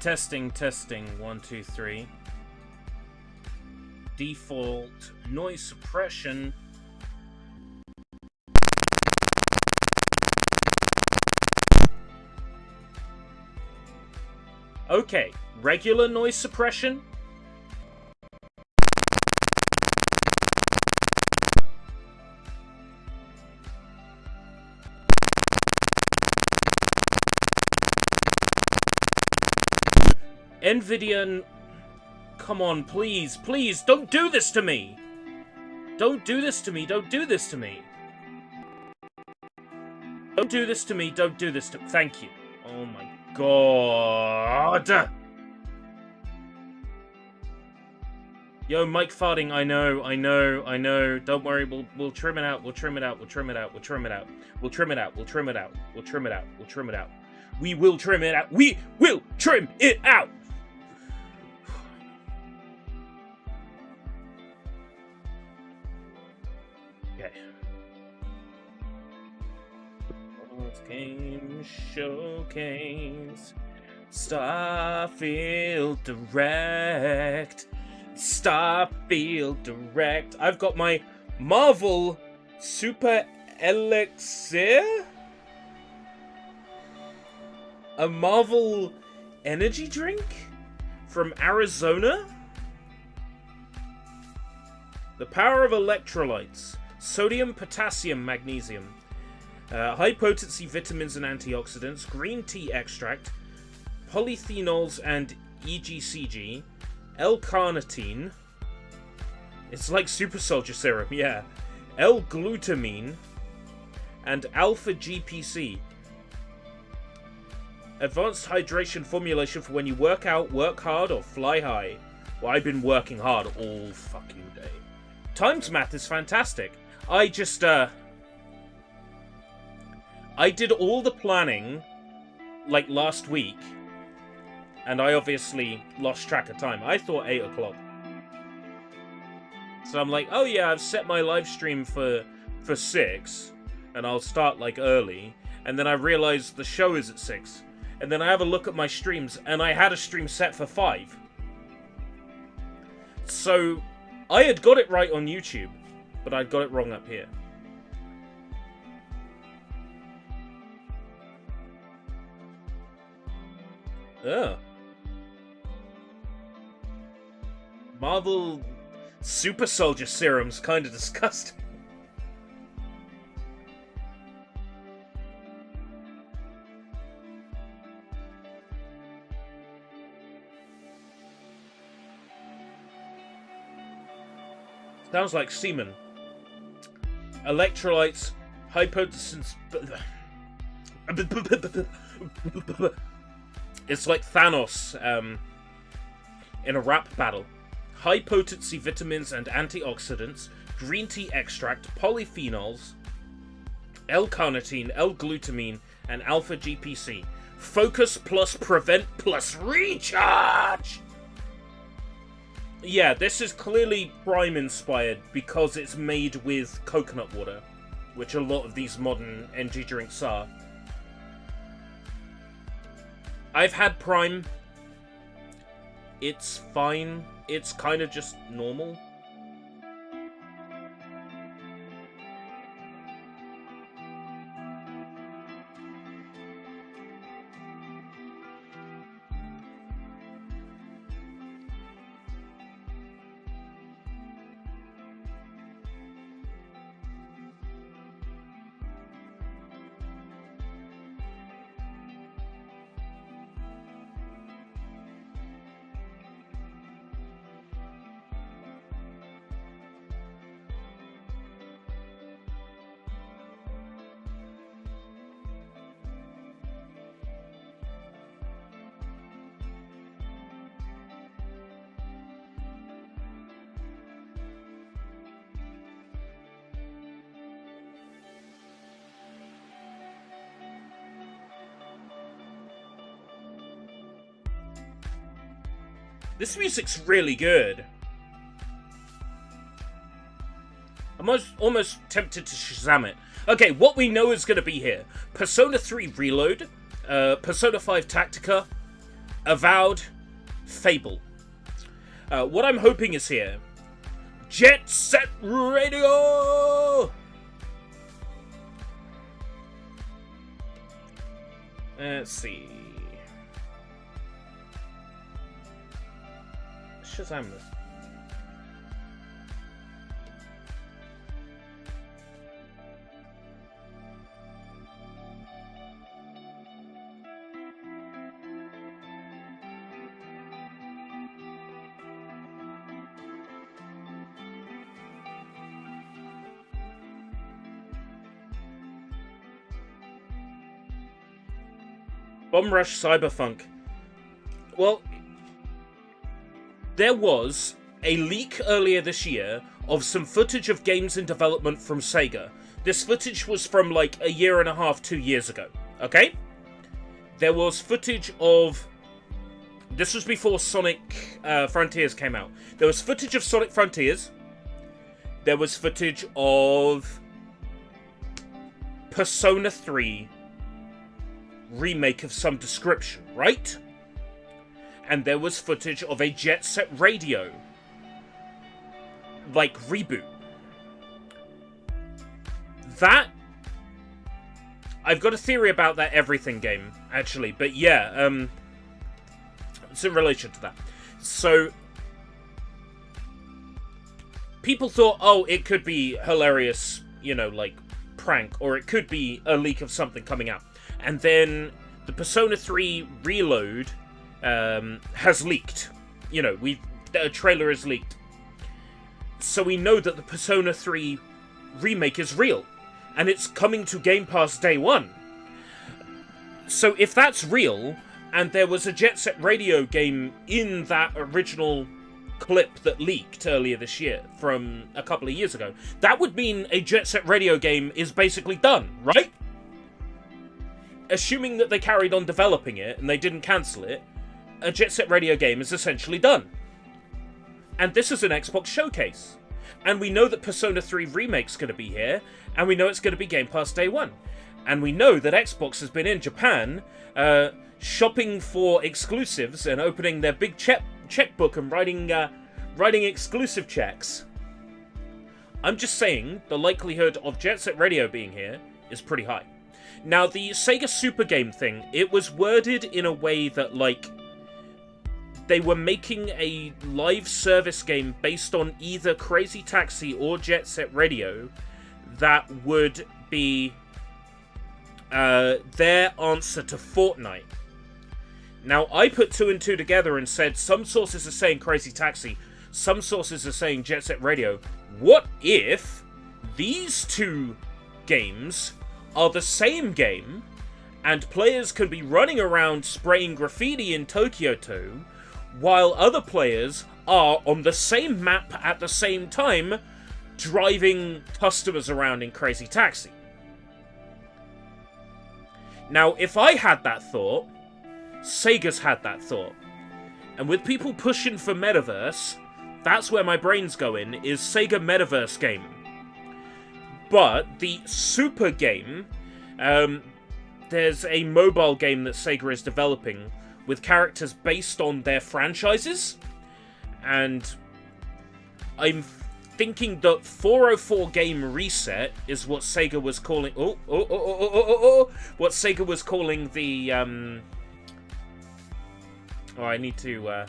Testing, testing, 1, 2, 3. Default noise suppression. Okay, regular noise suppression. NVIDIA, come on, please, please, don't do this to me! Don't do this to me, don't do this to me! Don't do this to me, don't do this to me. Thank you. Oh my god! Yo, mic farting, I know. Don't worry, we'll trim it out, we'll trim it out. We will trim it out. We will trim it out. Okay. Game showcase. Starfield Direct. Starfield Direct. I've got my Marvel Super Elixir? A Marvel energy drink? From Arizona? The power of electrolytes. Sodium, potassium, magnesium. High-potency vitamins and antioxidants. Green tea extract. Polyphenols and EGCG. L-carnitine. It's like super soldier serum, yeah. L-glutamine. And alpha-GPC. Advanced hydration formulation for when you work out, work hard, or fly high. Well, I've been working hard all fucking day. Times math is fantastic. I did all the planning, like, last week. And I obviously lost track of time. I thought 8 o'clock. So I'm like, oh yeah, I've set my live stream for 6. And I'll start, like, early. And then I realized the show is at 6. And then I have a look at my streams, and I had a stream set for 5. So, I had got it right on YouTube, but I'd got it wrong up here. Ugh. Marvel Super Soldier Serum's kind of disgusting. Sounds like semen. Electrolytes, high potency. It's like Thanos in a rap battle. High potency vitamins and antioxidants, green tea extract, polyphenols, L-carnitine, L-glutamine, and alpha-GPC. Focus plus prevent plus recharge! Yeah, this is clearly Prime inspired because it's made with coconut water, which a lot of these modern energy drinks are. I've had Prime. It's fine. It's kind of just normal. This music's really good. I'm almost tempted to Shazam it. Okay, what we know is going to be here. Persona 3 Reload, Persona 5 Tactica, Avowed, Fable. What I'm hoping is here. Jet Set Radio! Let's see. Shazam this. Bomb Rush Cyberpunk. Well, there was a leak earlier this year of some footage of games in development from Sega. This footage was from like a year and a half, 2 years ago, okay? There was footage of... This was before Sonic Frontiers came out. There was footage of Sonic Frontiers. There was footage of Persona 3 remake of some description, right? And there was footage of a Jet Set Radio, like, reboot. That... I've got a theory about that everything game, actually, but yeah, it's in relation to that. So, people thought, oh, it could be hilarious, you know, like, prank, or it could be a leak of something coming out. And then the Persona 3 Reload has leaked. You know, a trailer has leaked. So we know that the Persona 3 remake is real. And it's coming to Game Pass day one. So if that's real, and there was a Jet Set Radio game in that original clip that leaked earlier this year from a couple of years ago, that would mean a Jet Set Radio game is basically done, right? Assuming that they carried on developing it and they didn't cancel it, a Jet Set Radio game is essentially done. And this is an Xbox showcase. And we know that Persona 3 Remake's going to be here, and we know it's going to be Game Pass day one. And we know that Xbox has been in Japan shopping for exclusives and opening their big checkbook and writing exclusive checks. I'm just saying the likelihood of Jet Set Radio being here is pretty high. Now, the Sega Super Game thing, it was worded in a way that, like, they were making a live service game based on either Crazy Taxi or Jet Set Radio that would be their answer to Fortnite. Now, I put 2 and 2 together and said some sources are saying Crazy Taxi, some sources are saying Jet Set Radio. What if these two games are the same game, and players can be running around spraying graffiti in Tokyo 2, while other players are on the same map at the same time, driving customers around in Crazy Taxi? Now, if I had that thought, Sega's had that thought. And with people pushing for Metaverse, that's where my brain's going, is Sega Metaverse game. But the Super game, there's a mobile game that Sega is developing with characters based on their franchises. And I'm thinking that 404 Game Reset is what Sega was calling... What Sega was calling the... Oh, I need to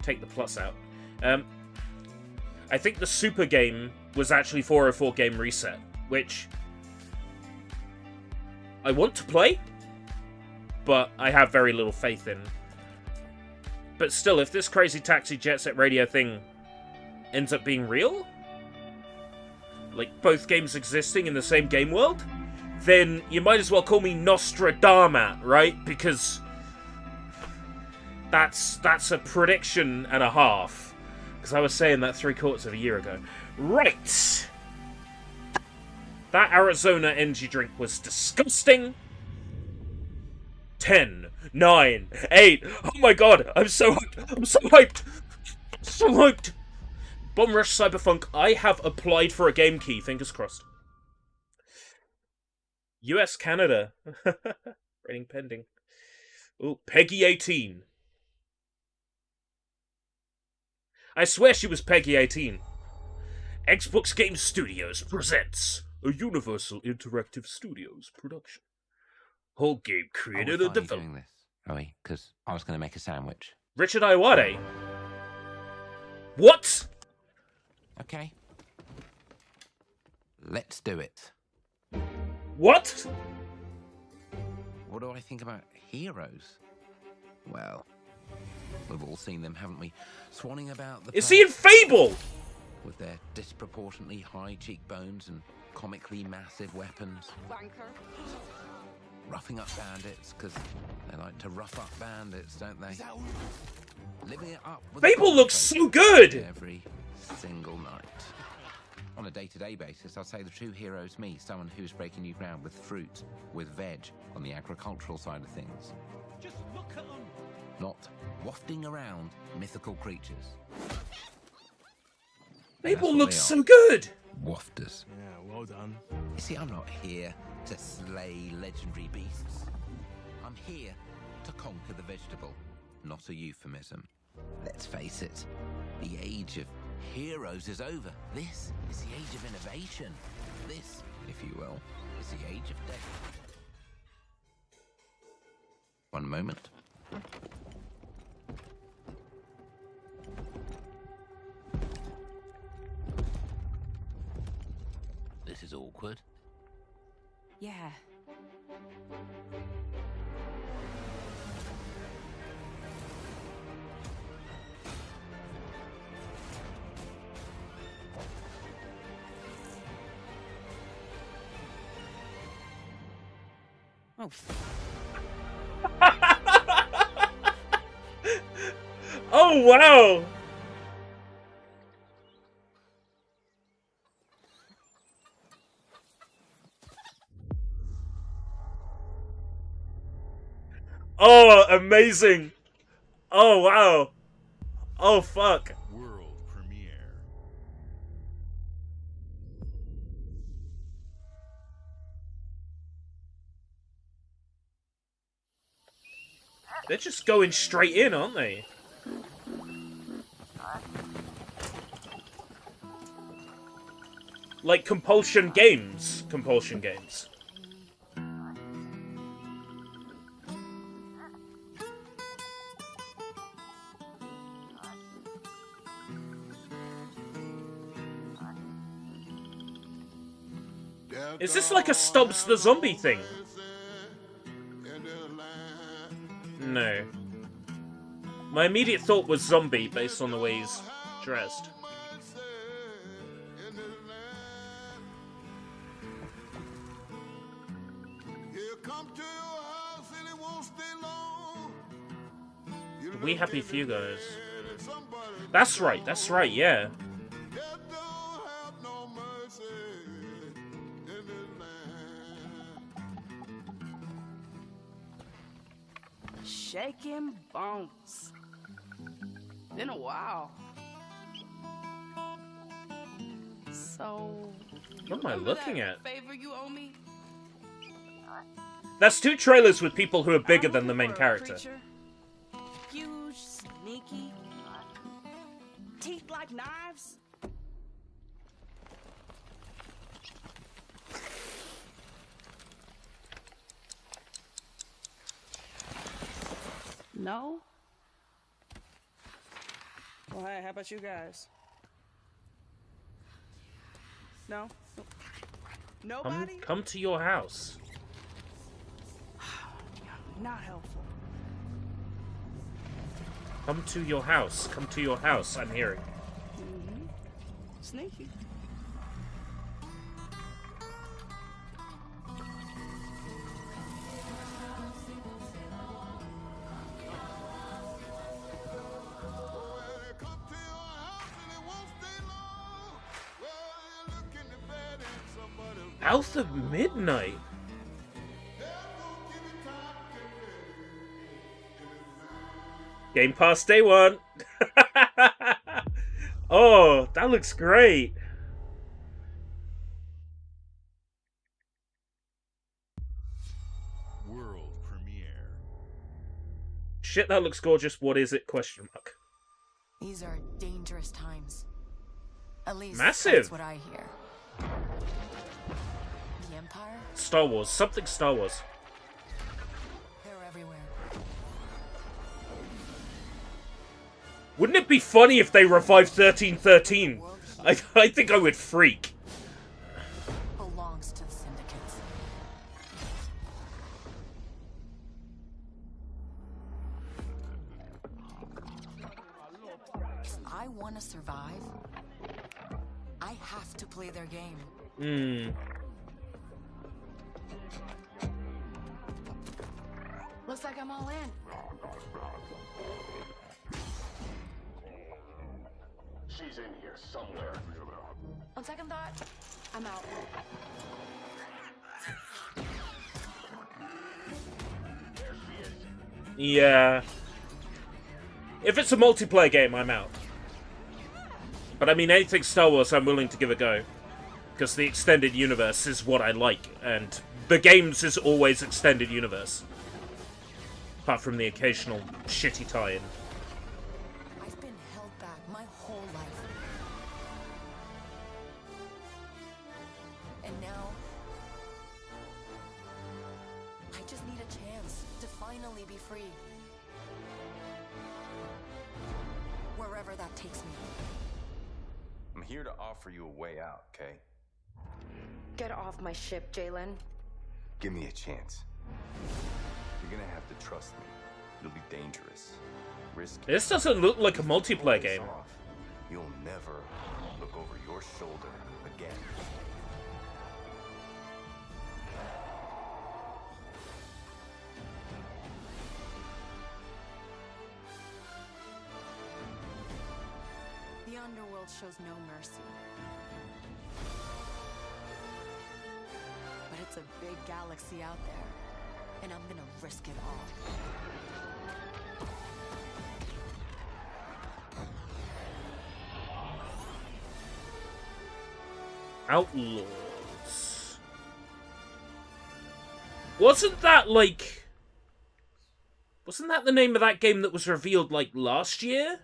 take the plus out. I think the Super game was actually 404 Game Reset, which I want to play, but I have very little faith in. But still, if this Crazy Taxi Jet Set Radio thing ends up being real, like both games existing in the same game world, then you might as well call me Nostradamus, right? Because that's a prediction and a half. Because I was saying that 3/4 of a year ago. Right! That Arizona energy drink was disgusting. 10, 9, 8. Oh my god, I'm so hyped. I'm so hyped. So hyped. Bomb Rush Cyberpunk, I have applied for a game key, fingers crossed. US, Canada. Rating pending. Ooh, Peggy 18. I swear she was Peggy 18. Xbox Game Studios presents a Universal Interactive Studios production. Whole game created and developed. Doing this, are we? Because I was going to make a sandwich. Richard Iwade. What? Okay. Let's do it. What? What do I think about heroes? Well, we've all seen them, haven't we? Swanning about the... Is he in Fable? With their disproportionately high cheekbones and comically massive weapons. Wanker. Roughing up bandits, because they like to rough up bandits, don't they? Living it up with Fable looks so good! Every single night. On a day-to-day basis, I'd say the true hero's me, someone who's breaking new ground with fruit, with veg, on the agricultural side of things. Just look at them! Not wafting around mythical creatures. Fable looks so good! Wafters. Yeah, well done. You see, I'm not here to slay legendary beasts. I'm here to conquer the vegetable, not a euphemism. Let's face it, the age of heroes is over. This is the age of innovation. This, if you will, is the age of death. One moment. This is awkward. Yeah. Oh. Oh, wow! Oh, amazing! Oh, wow! Oh, fuck! World premiere. They're just going straight in, aren't they? Like Compulsion Games. Compulsion Games. Is this like a Stubbs the Zombie thing? No. My immediate thought was zombie based on the way he's dressed. We happy for you guys. That's right, yeah. Shaking bones. Been a while. So. What am I looking at? Favor you owe me? That's two trailers with people who are bigger than the main character. Huge, sneaky, teeth like knives. No? Well, hey, how about you guys? No? Nobody? Come to your house. Not helpful. Come to your house. Come to your house, I'm hearing. Mm-hmm. Sneaky. Alpha Midnight. Game Pass Day 1. Oh, that looks great. World premiere. Shit, that looks gorgeous. What is it? Question mark. These are dangerous times. At least Massive. that's what I hear. The Empire? Star Wars. Something Star Wars. They're everywhere. Wouldn't it be funny if they revived 1313? I think I would freak. Belongs to the syndicates. If I want to survive, I have to play their game. Looks like I'm all in. She's in here somewhere. On second thought, I'm out. Yeah. If it's a multiplayer game, I'm out. But I mean, anything Star Wars, I'm willing to give a go. Because the extended universe is what I like, and the games is always extended universe. Apart from the occasional shitty tie-in. I've been held back my whole life. And now, I just need a chance to finally be free. Wherever that takes me. I'm here to offer you a way out, okay? Get off my ship, Jalen. Give me a chance. You're gonna have to trust me. It'll be dangerous. Risky. This doesn't look like a multiplayer Pull this game. off, you'll never look over your shoulder again. The underworld shows no mercy. But it's a big galaxy out there, and I'm gonna risk it all. Outlaws. Wasn't that like... Wasn't that the name of that game that was revealed, like, last year?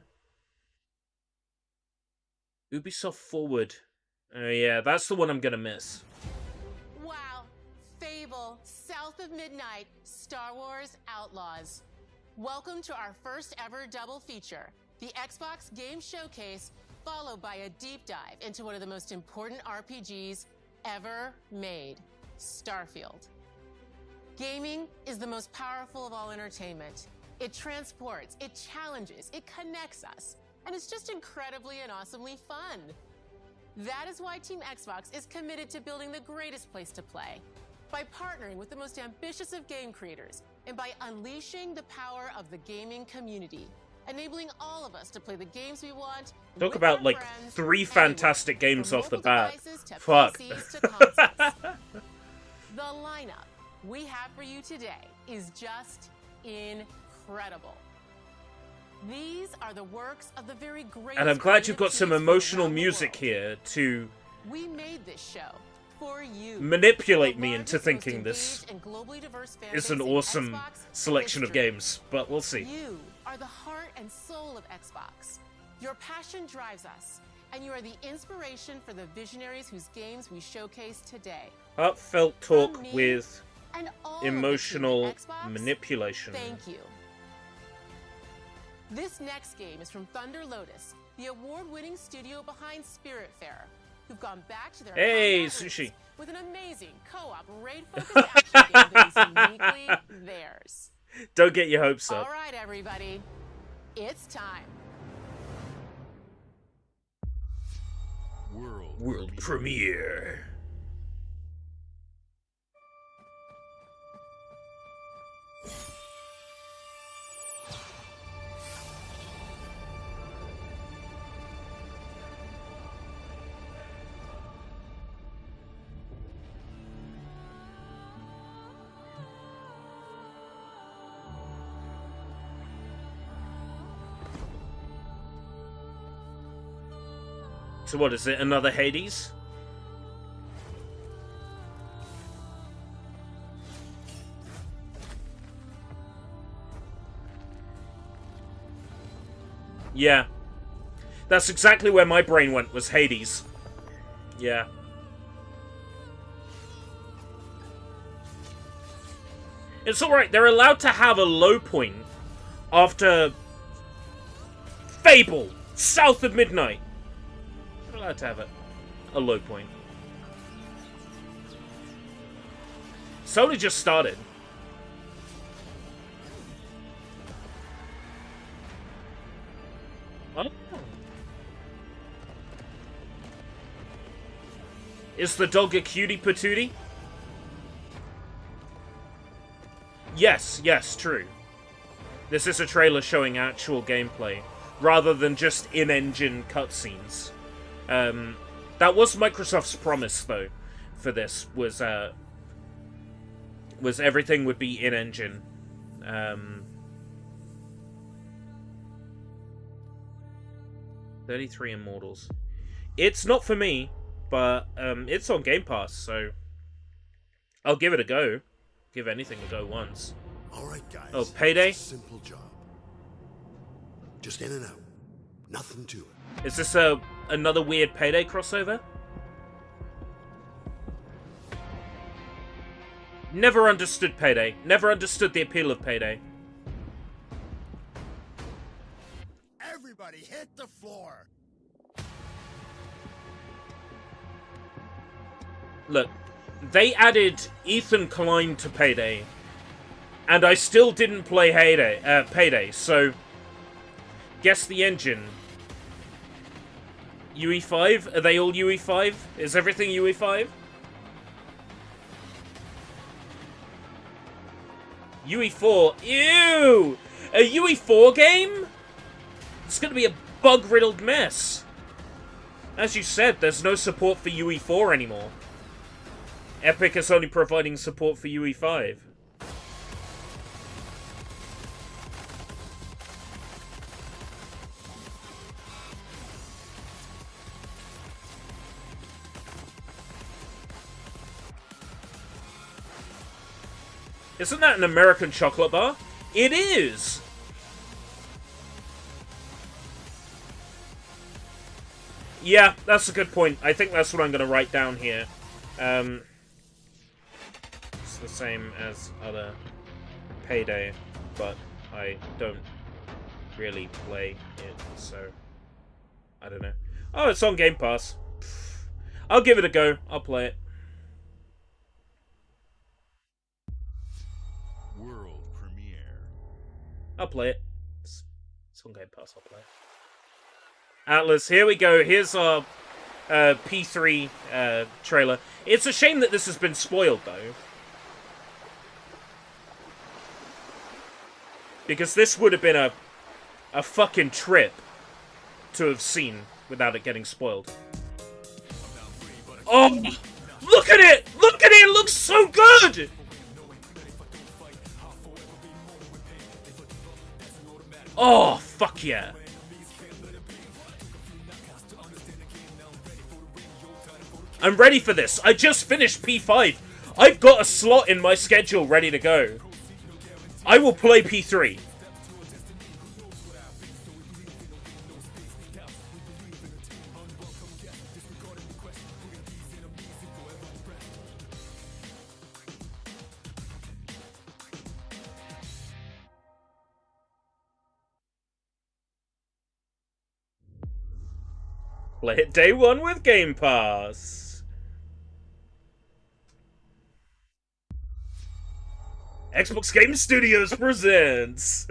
Ubisoft Forward. Oh yeah, that's the one I'm gonna miss. Wow. Fable, South of Midnight, Star Wars Outlaws. Welcome to our first ever double feature, the Xbox Game Showcase, followed by a deep dive into one of the most important RPGs ever made, Starfield. Gaming is the most powerful of all entertainment. It transports, it challenges, it connects us, and it's just incredibly and awesomely fun. That is why Team Xbox is committed to building the greatest place to play. By partnering with the most ambitious of game creators, and by unleashing the power of the gaming community, enabling all of us to play the games we want. Talk with about, our like, friends 3 anywhere, fantastic games from off the mobile bat. devices to Fuck. PCs to consoles. The lineup we have for you today is just incredible. These are the works of the very greatest. And I'm glad you've got some creative emotional teams around the music world. here to We made this show for you. manipulate The me into largest, thinking most this engaged and globally diverse fan is an base in awesome Xbox selection of history. games, but we'll see. You are the heart and soul of Xbox. Your passion drives us, and you are the inspiration for the visionaries whose games we showcase today. Heartfelt talk From me with and all of the team at emotional Xbox, manipulation. Thank you. This next game is from Thunder Lotus, the award-winning studio behind Spiritfarer, who've gone back to their Hey, combat Sushi. roots with an amazing co-op raid-focused action game that is uniquely theirs. Don't get your hopes up. All right, everybody, it's time. World premiere. So what is it? Another Hades? Yeah. That's exactly where my brain went, was Hades. Yeah. It's alright, they're allowed to have a low point after Fable, South of Midnight. They're allowed to have a low point. It's only just started. Oh. Is the dog a cutie patootie? Yes, true. This is a trailer showing actual gameplay, rather than just in-engine cutscenes. That was Microsoft's promise, though, for this, was everything would be in-engine. 33 Immortals. It's not for me, but it's on Game Pass, so I'll give it a go. Give anything a go once. All right, guys. Oh, Payday? It's a simple job. Just in and out. Nothing to it. Is this another weird Payday crossover? Never understood Payday. Never understood the appeal of Payday. Everybody hit the floor. Look, they added Ethan Klein to Payday, and I still didn't play Payday, so guess the engine. UE5? Are they all UE5? Is everything UE5? UE4? Ew! A UE4 game? It's gonna be a bug-riddled mess. As you said, there's no support for UE4 anymore. Epic is only providing support for UE5. Isn't that an American chocolate bar? It is! Yeah, that's a good point. I think that's what I'm going to write down here. It's the same as other Payday, but I don't really play it, so I don't know. Oh, it's on Game Pass. I'll give it a go. I'll play it. World premiere. I'll play it. It's on Game Pass. I'll play it. Atlas, here we go. Here's our P3 trailer. It's a shame that this has been spoiled, though. Because this would have been a fucking trip to have seen without it getting spoiled. Oh! Look at it! Look at it! It looks so good! Oh, fuck yeah. I'm ready for this. I just finished P5. I've got a slot in my schedule ready to go. I will play P3. Play it day one with Game Pass. Xbox Game Studios presents.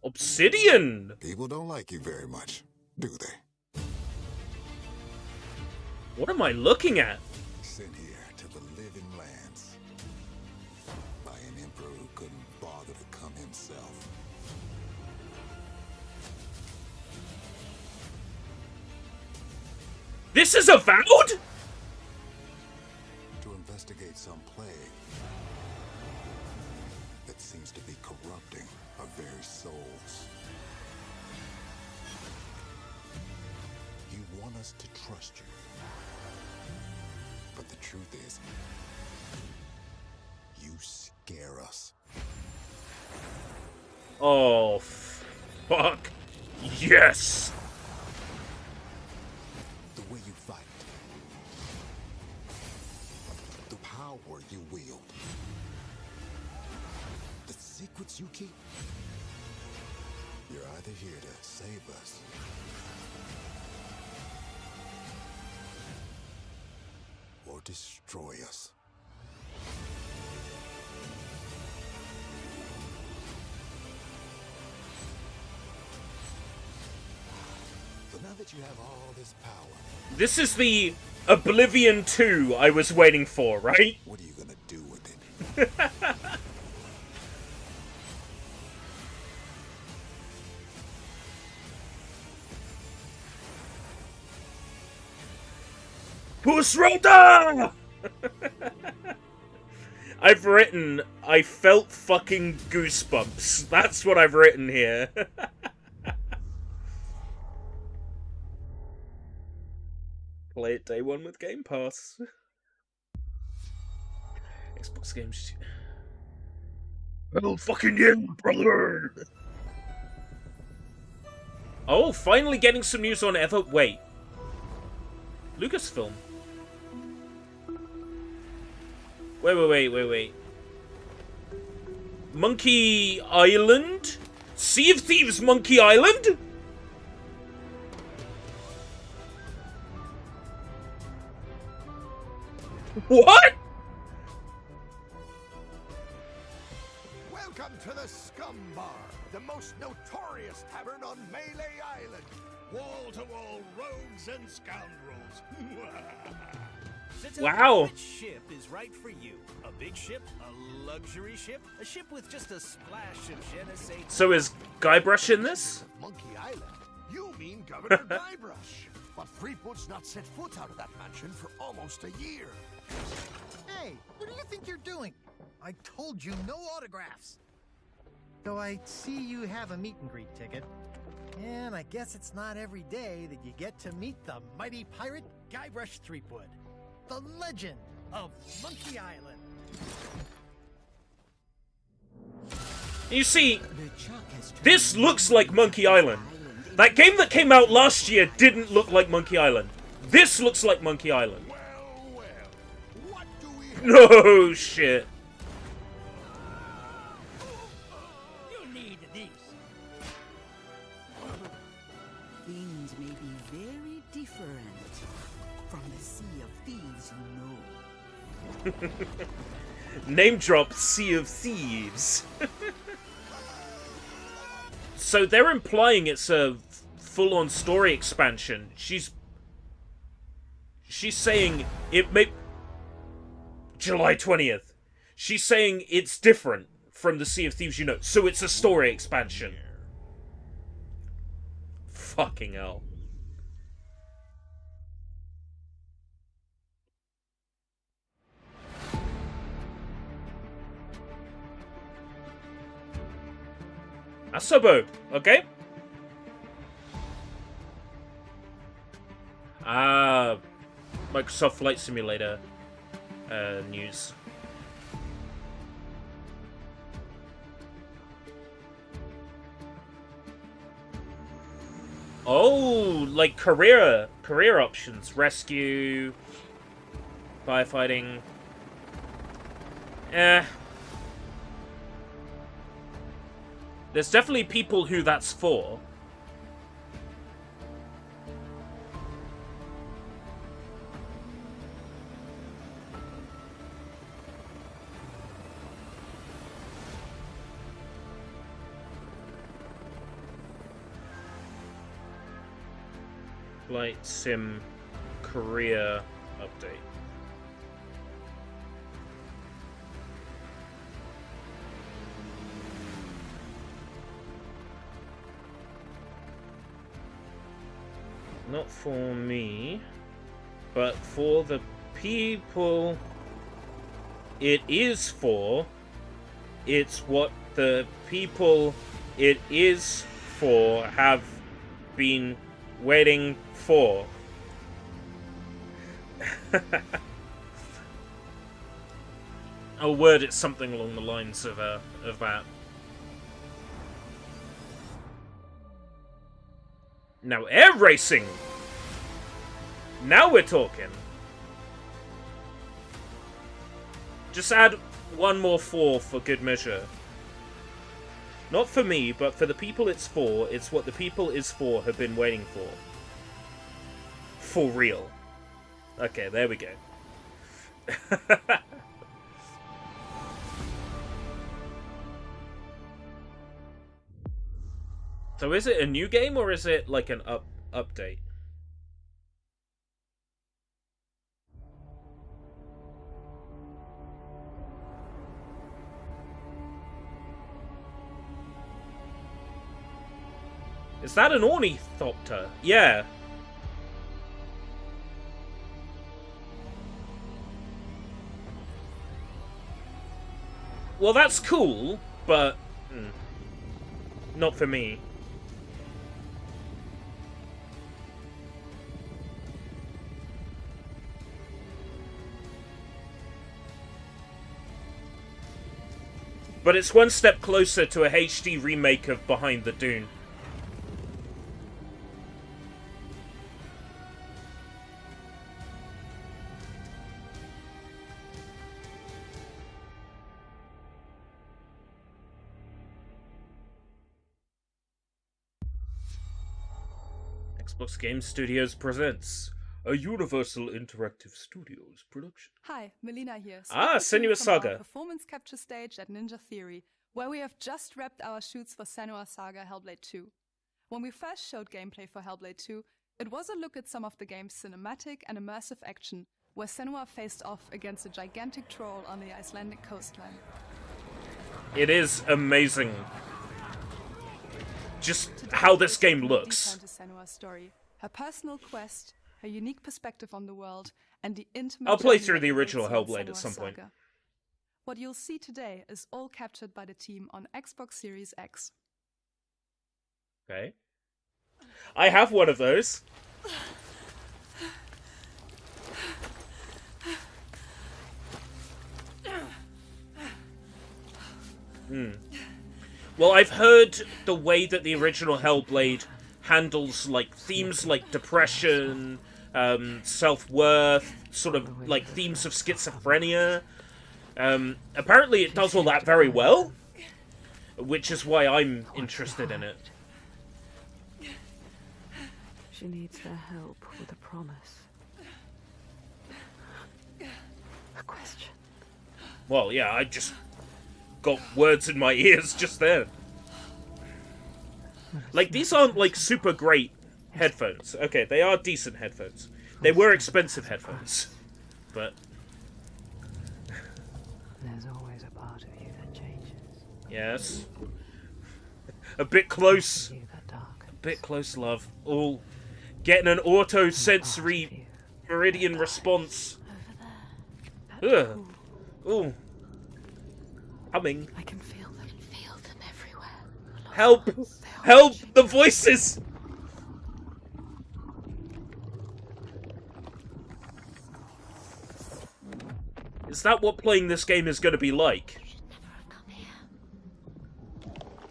Obsidian! People don't like you very much, do they? What am I looking at? Sent here to the living lands by an emperor who couldn't bother to come himself. This is Avowed? To investigate some plague that seems to be corrupting our very souls. You want us to trust you. But the truth is, you scare us. Oh, fuck. Yes! The way you fight. The power you wield. The secrets you keep. You're either here to save us or destroy us. So now that you have all this power, This is the Oblivion 2 I was waiting for, right? what are you gonna do with it? Puss Roda! I've written, I felt fucking goosebumps. That's what I've written here. Play it day one with Game Pass. Xbox games. Hell fucking yeah, brother! Oh, finally getting some news on Ever. Wait. Lucasfilm. Wait. Monkey Island? Sea of Thieves Monkey Island? What? Welcome to the Scum Bar, the most notorious tavern on Melee Island. Wall-to-wall rogues and scoundrels. Wow. Which ship is right for you? A big ship? A luxury ship? A ship with just a splash of je ne sais quoi? So is Guybrush in this? Monkey Island? You mean Governor Guybrush. But Threepwood's not set foot out of that mansion for almost a year. Hey, what do you think you're doing? I told you no autographs. Though I see you have a meet and greet ticket. And I guess it's not every day that you get to meet the mighty pirate Guybrush Threepwood, the legend of Monkey Island. You see, this looks like Monkey Island. That game that came out last year didn't look like Monkey Island. This looks like Monkey Island. What do we have? No shit. You need these. Things may be very different from the Sea of Thieves, you know. Name drop Sea of Thieves. So they're implying it's a full-on story expansion. She's saying it may... July 20th. She's saying it's different from the Sea of Thieves, you know. So it's a story expansion. Fucking hell. Asobo, okay? Microsoft Flight Simulator news. Oh, like career options. Rescue, firefighting. There's definitely people who that's for. Flight Sim career update. Not for me, but for the people it is for. It's what the people it is for have been waiting for. I'll word it something along the lines of that. Now, air racing! Now we're talking! Just add one more 4 for good measure. Not for me, but for the people it's for. It's what the people is for have been waiting for. For real. Okay, there we go. So is it a new game or is it like an update? Is that an ornithopter? Yeah. Well, that's cool, but not for me. But it's one step closer to a HD remake of Behind the Dune. Xbox Game Studios presents a Universal Interactive Studios production. Hi, Melina here. Senua from our Saga. performance capture stage at Ninja Theory, where we have just wrapped our shoots for Senua Saga Hellblade 2. When we first showed gameplay for Hellblade 2, it was a look at some of the game's cinematic and immersive action, where Senua faced off against a gigantic troll on the Icelandic coastline. It is amazing. Just how this game looks. Into Senua's story, her personal quest, her unique perspective on the world, and the intimate. I'll play journey through that the awaits original her in Hellblade at Senua's some point. saga. What you'll see today is all captured by the team on Xbox Series X. Okay. I have one of those. Well, I've heard the way that the original Hellblade handles like themes like depression, self-worth, sort of like themes of schizophrenia. Apparently it does all that very well, which is why I'm interested in it. She needs their help with a promise. A question. Well, yeah, I just got words in my ears just then. Like, these aren't, like, super great headphones. Okay, they are decent headphones. They were expensive headphones. But there's always a part of you that changes. yes. A bit close. A bit close, love. All getting an auto-sensory meridian response. Ugh. Ooh. Humming. I can feel them. Feel them everywhere. Help! Help! The voices! Is that what playing this game is going to be like? You should never have come here.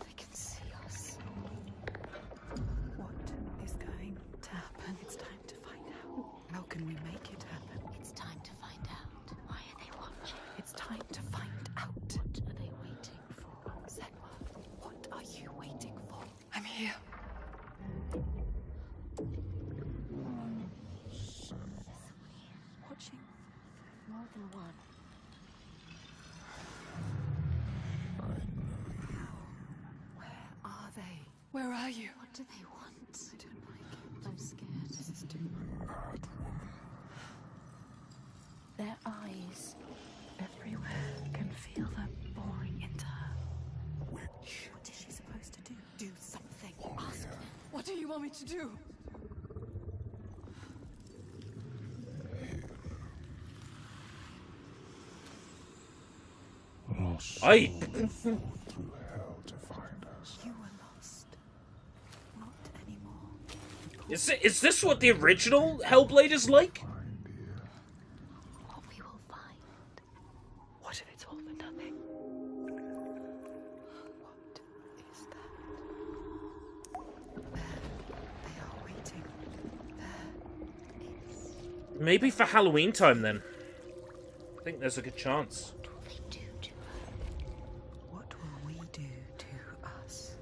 They can see us. What is going to happen? It's time to find out. How can we make it happen? It's time to find out. Why are they watching? It's time to find out. What are they waiting for? Senua, what are you waiting for? I'm here. Watching more than one. Where are they? Where are you? What do they want? I don't like it. I'm scared. This is too hard. Their eyes everywhere. I can feel them boring into her. What is she supposed to do? Do something. Ask them. What do you want me to do? Is this what the original Hellblade is like? What we will find. What if it's all for nothing? What is that? There. They are waiting. There. It's... Maybe for Halloween time then. I think there's a good chance. What will we do to us?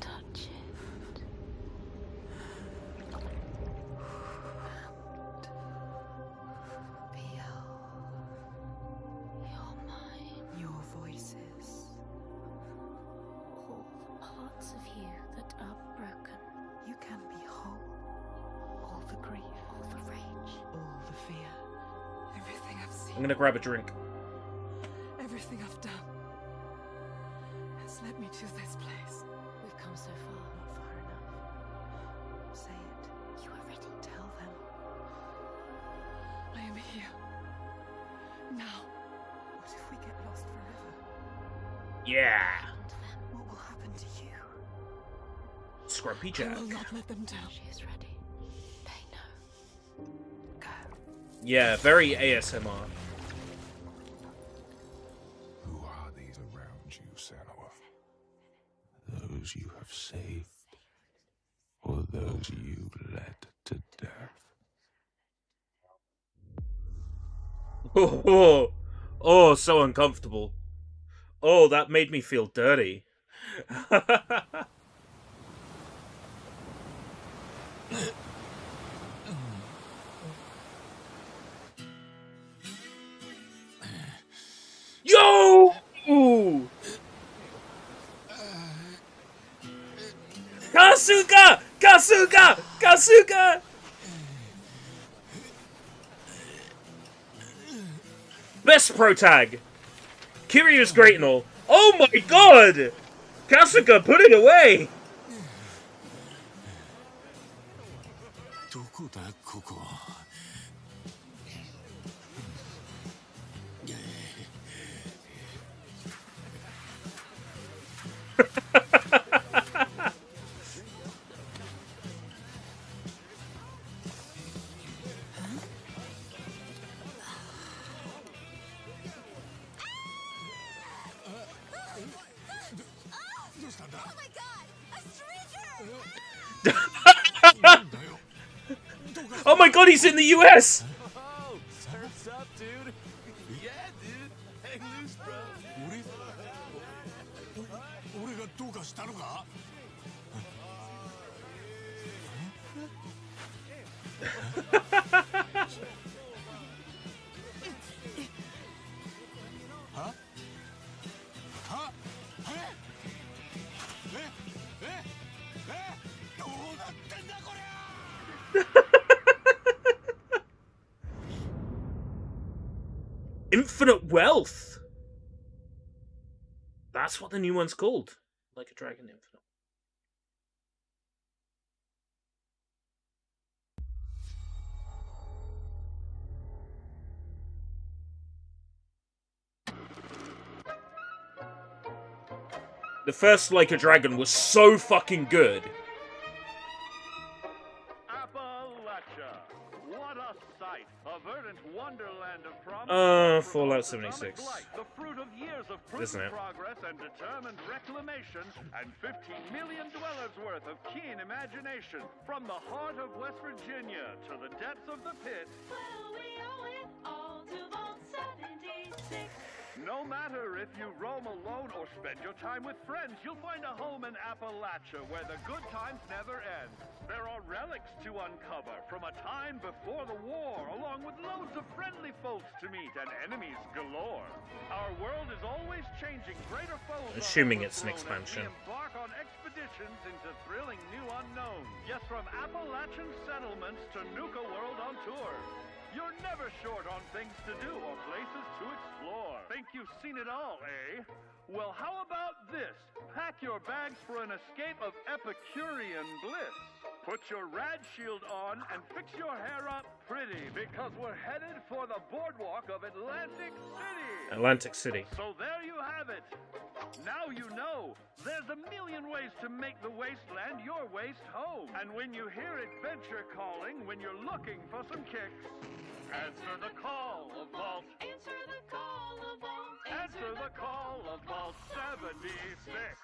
Touch it. Feel your mind. Your voices. All the parts of you that are broken. You can be whole. All the grief. All the rage. All the fear. Everything I've seen. I'm gonna grab a drink. Everything I've done has led me to this place. We've come so far. Not far enough. Say it. You are ready. Tell them. I am here. Now. What if we get lost forever? Yeah. What will happen to you? Scrumpy I Jack. will not let them down. She is ready. They know. Go. Yeah, very ASMR. Who are these around you, Sanua? Those you have saved, or those you led to death? Oh, so uncomfortable. Oh, that made me feel dirty. Yo! Ooh. Kasuga! Kasuga! Kasuga! Best pro tag. Kiryu's great and all. Oh my god! Kasuga, put it away! Oh my god, he's in the US! Oh, surf's up, dude. Yeah, dude. Hang loose, bro. 俺がどうかしたのか? Huh? Huh? Infinite Wealth! That's what the new one's called. Like a Dragon Infinite. The first Like a Dragon was so fucking good. Appalachia. What a sight. A verdant wonderland of promise. Fallout 76. The fruit of years of Isn't prudent it? progress and determined reclamation, and 15 million dwellers worth of keen imagination. From the heart of West Virginia to the depths of the pit. Well, we owe it all to Vault 76. No matter if you roam alone or spend your time with friends, you'll find a home in Appalachia where the good times never end. There are relics to uncover from a time before the war, along with loads of friendly folks to meet and enemies galore. Our world is always changing. Greater foes are Assuming it's an overthrown as expansion. we embark on expeditions into thrilling new unknowns. Yes, from Appalachian settlements to Nuka World on tour. You're never short on things to do or places to explore. Think you've seen it all, eh? Well, how about this? Pack your bags for an escape of Epicurean bliss. Put your rad shield on and fix your hair up pretty, because we're headed for the boardwalk of Atlantic City. Atlantic City. So there you have it. Now you know. There's a million ways to make the wasteland your waste home. And when you hear adventure calling, when you're looking for some kicks, answer the call of Vault. Answer the call of Vault. Answer the call of Vault 76.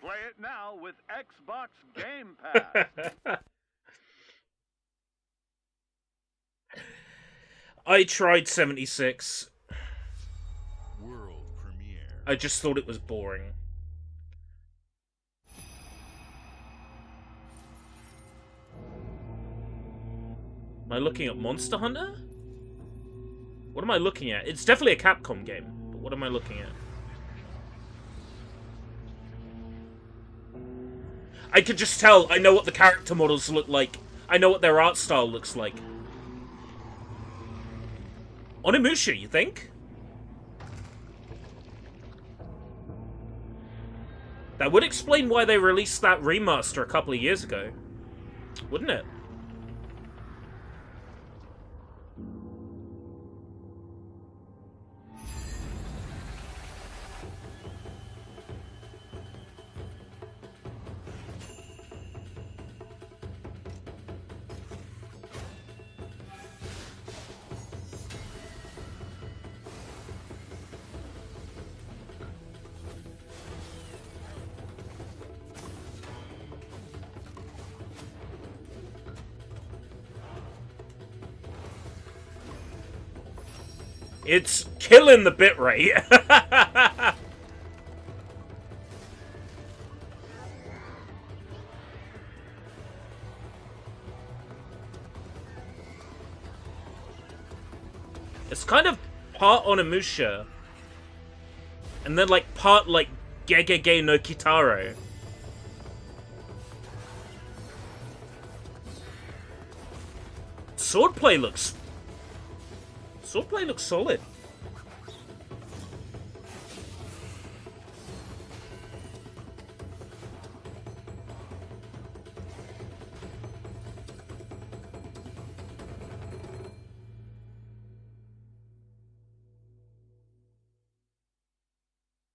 Play it now with Xbox Game Pass. I tried 76. World premiere. I just thought it was boring. Am I looking at Monster Hunter? What am I looking at? It's definitely a Capcom game, but what am I looking at? I could just tell. I know what the character models look like. I know what their art style looks like. Onimusha, you think? That would explain why they released that remaster a couple of years ago. Wouldn't it? It's killing the bitrate. It's kind of part Onimusha, and then like part like Gegege no Kitaro. Swordplay looks solid.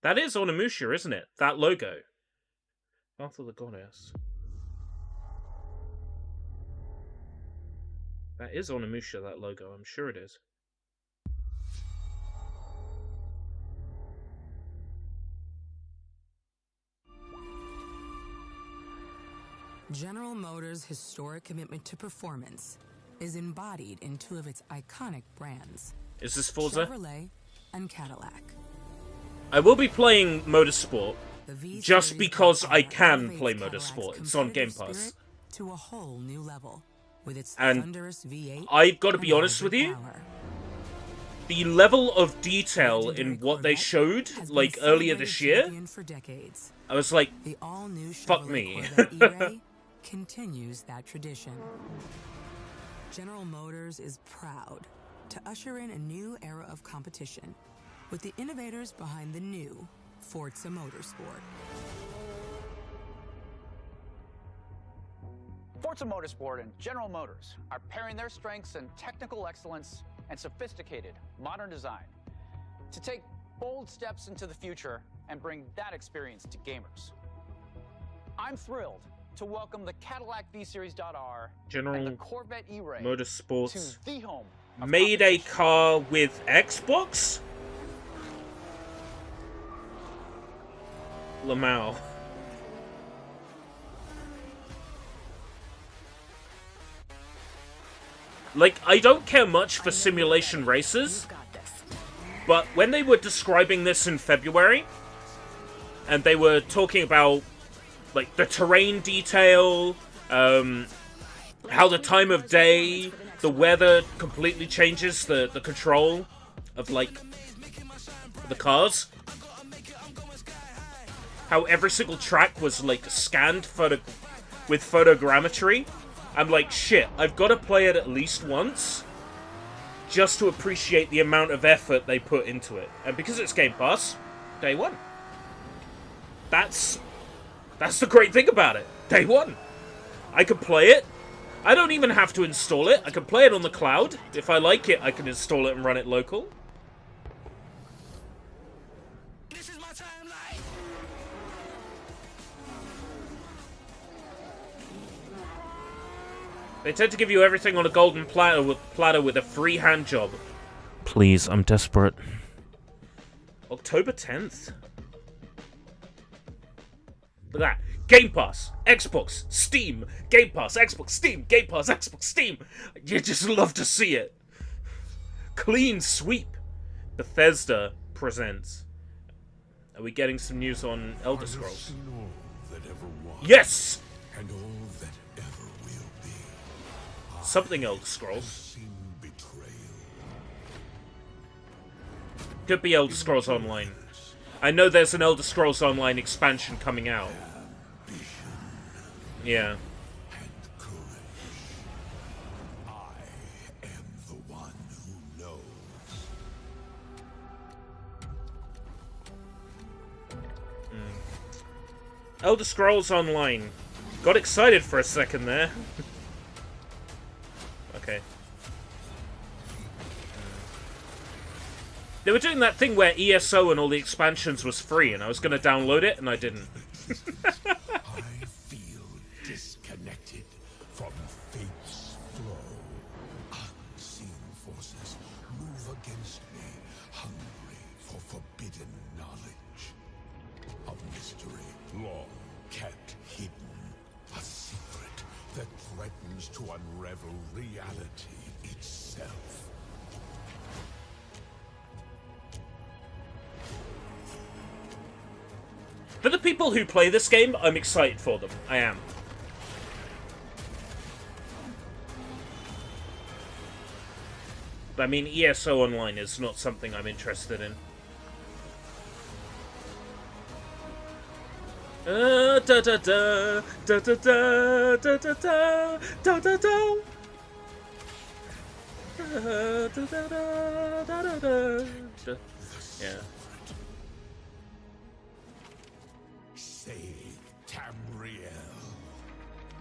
That is Onimusha, isn't it? That logo. Path of the Goddess. That is Onimusha, that logo. I'm sure it is. General Motors' historic commitment to performance is embodied in two of its iconic brands. Is this Forza? Chevrolet and Cadillac. I will be playing Motorsport just because I can play Motorsport. It's on Game Pass. To a whole new level with its And thunderous V8 I've got to be honest with you, the level of detail in what they showed, like, earlier this year, I was like, fuck me. Continues that tradition. General Motors is proud to usher in a new era of competition with the innovators behind the new Forza Motorsport. Forza Motorsport and General Motors are pairing their strengths in technical excellence and sophisticated modern design to take bold steps into the future and bring that experience to gamers. I'm thrilled to welcome the Cadillac V-Series.R and the Corvette E-Ray Motorsports to the home of made a car with Xbox? Lamau. Like, I don't care much for simulation races, but when they were describing this in February, and they were talking about, like, the terrain detail, how the time of day, the weather completely changes the control of, like, the cars. How every single track was, like, scanned with photogrammetry. I'm like, shit, I've got to play it at least once just to appreciate the amount of effort they put into it. And because it's Game Pass, day one. That's the great thing about it. Day one. I can play it. I don't even have to install it. I can play it on the cloud. If I like it, I can install it and run it local. They tend to give you everything on a golden platter with a free hand job. Please, I'm desperate. October 10th? Look at that. Game Pass, Xbox, Steam, Game Pass, Xbox, Steam, Game Pass, Xbox, Steam. You just love to see it. Clean sweep. Bethesda presents. Are we getting some news on Elder Scrolls? Yes! And all that ever will be. Something Elder Scrolls. Could be Elder Scrolls Online. I know there's an Elder Scrolls Online expansion coming out. Yeah. Elder Scrolls Online. Got excited for a second there. Okay. They were doing that thing where ESO and all the expansions was free, and I was going to download it, and I didn't. I feel disconnected from fate's flow. Unseen forces move against me, hungry for forbidden knowledge. A mystery long kept hidden. A secret that threatens to unravel reality itself. For the people who play this game, I'm excited for them. I am. But I mean, ESO Online is not something I'm interested in. Da da da da da da da da da da da da. Yeah. Save Tamriel.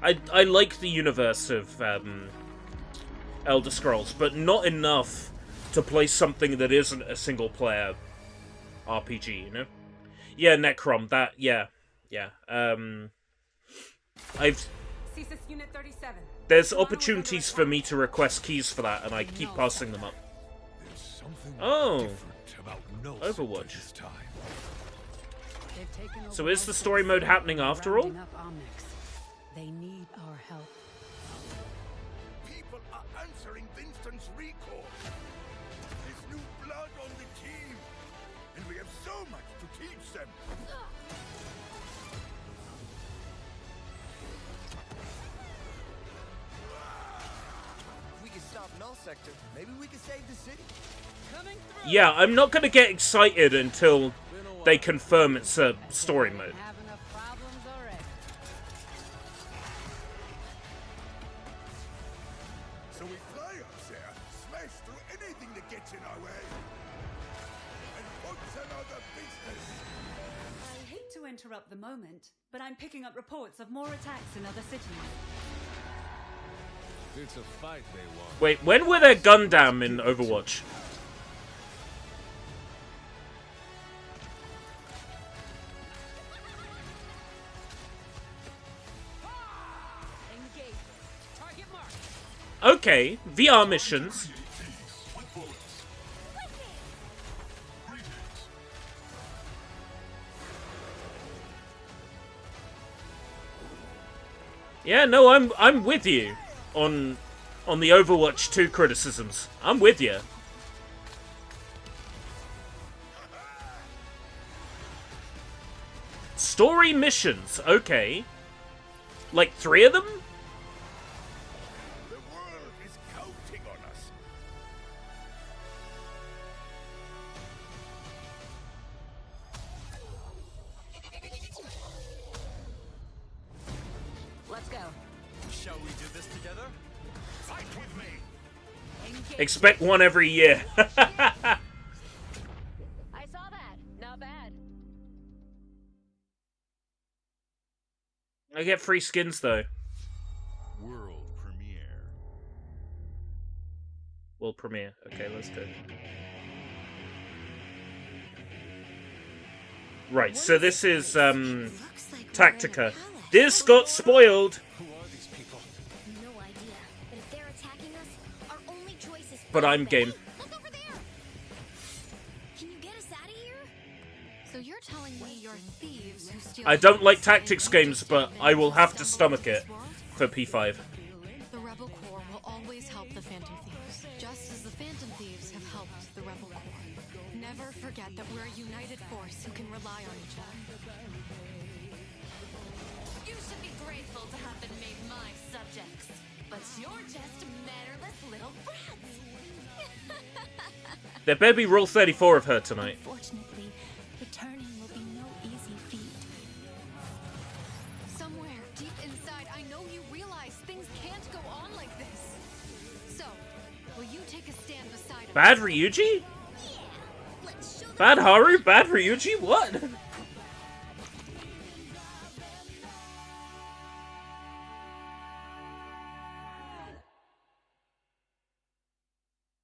I like the universe of Elder Scrolls, but not enough to play something that isn't a single player RPG, you know? Yeah, Necrom, that, yeah. Unit 37. There's opportunities for me to request keys for that, and I keep passing them up. Oh, Overwatch. So is the story mode happening after all? They need our help. People are answering Vincent's recall. There's new blood on the team, and we have so much to teach them. We can stop Null Sector. Maybe we can save the city. Coming through. Yeah, I'm not gonna get excited until they confirm it's a story mode. So we fly up there, smash through anything that gets in our way, and put another business. I hate to interrupt the moment, but I'm picking up reports of more attacks in other cities. It's a fight they want. Wait, when were there Gundam in Overwatch? Okay, VR missions. Yeah, no, I'm with you on the Overwatch 2 criticisms. I'm with you. Story missions, okay. Like 3 of them? The world is counting on us. Let's go. Shall we do this together? Fight with me. Expect one every year. I saw that. Not bad. I get free skins though. World premiere. World premiere. Okay, let's do it. Right, so this is Tactica. This got spoiled. Who are these people? No idea. but I'm game. Can you get us out of here? So you're telling me you're thieves who steal... I don't like tactics games, but I will have to stomach it for P5. The Rebel Corps will always help the Phantom Thieves, just as the Phantom Thieves have helped the Rebel Corps. Never forget that we're a united force who can rely on each other. You should be grateful to have been made my subjects. But you're just mannerless little brats. There better be Rule 34 of her tonight. Unfortunately, returning will be no easy feat. Somewhere deep inside, I know you realize things can't go on like this. So, will you take a stand beside us? Bad Ryuji? Bad Haru? Bad Ryuji? What?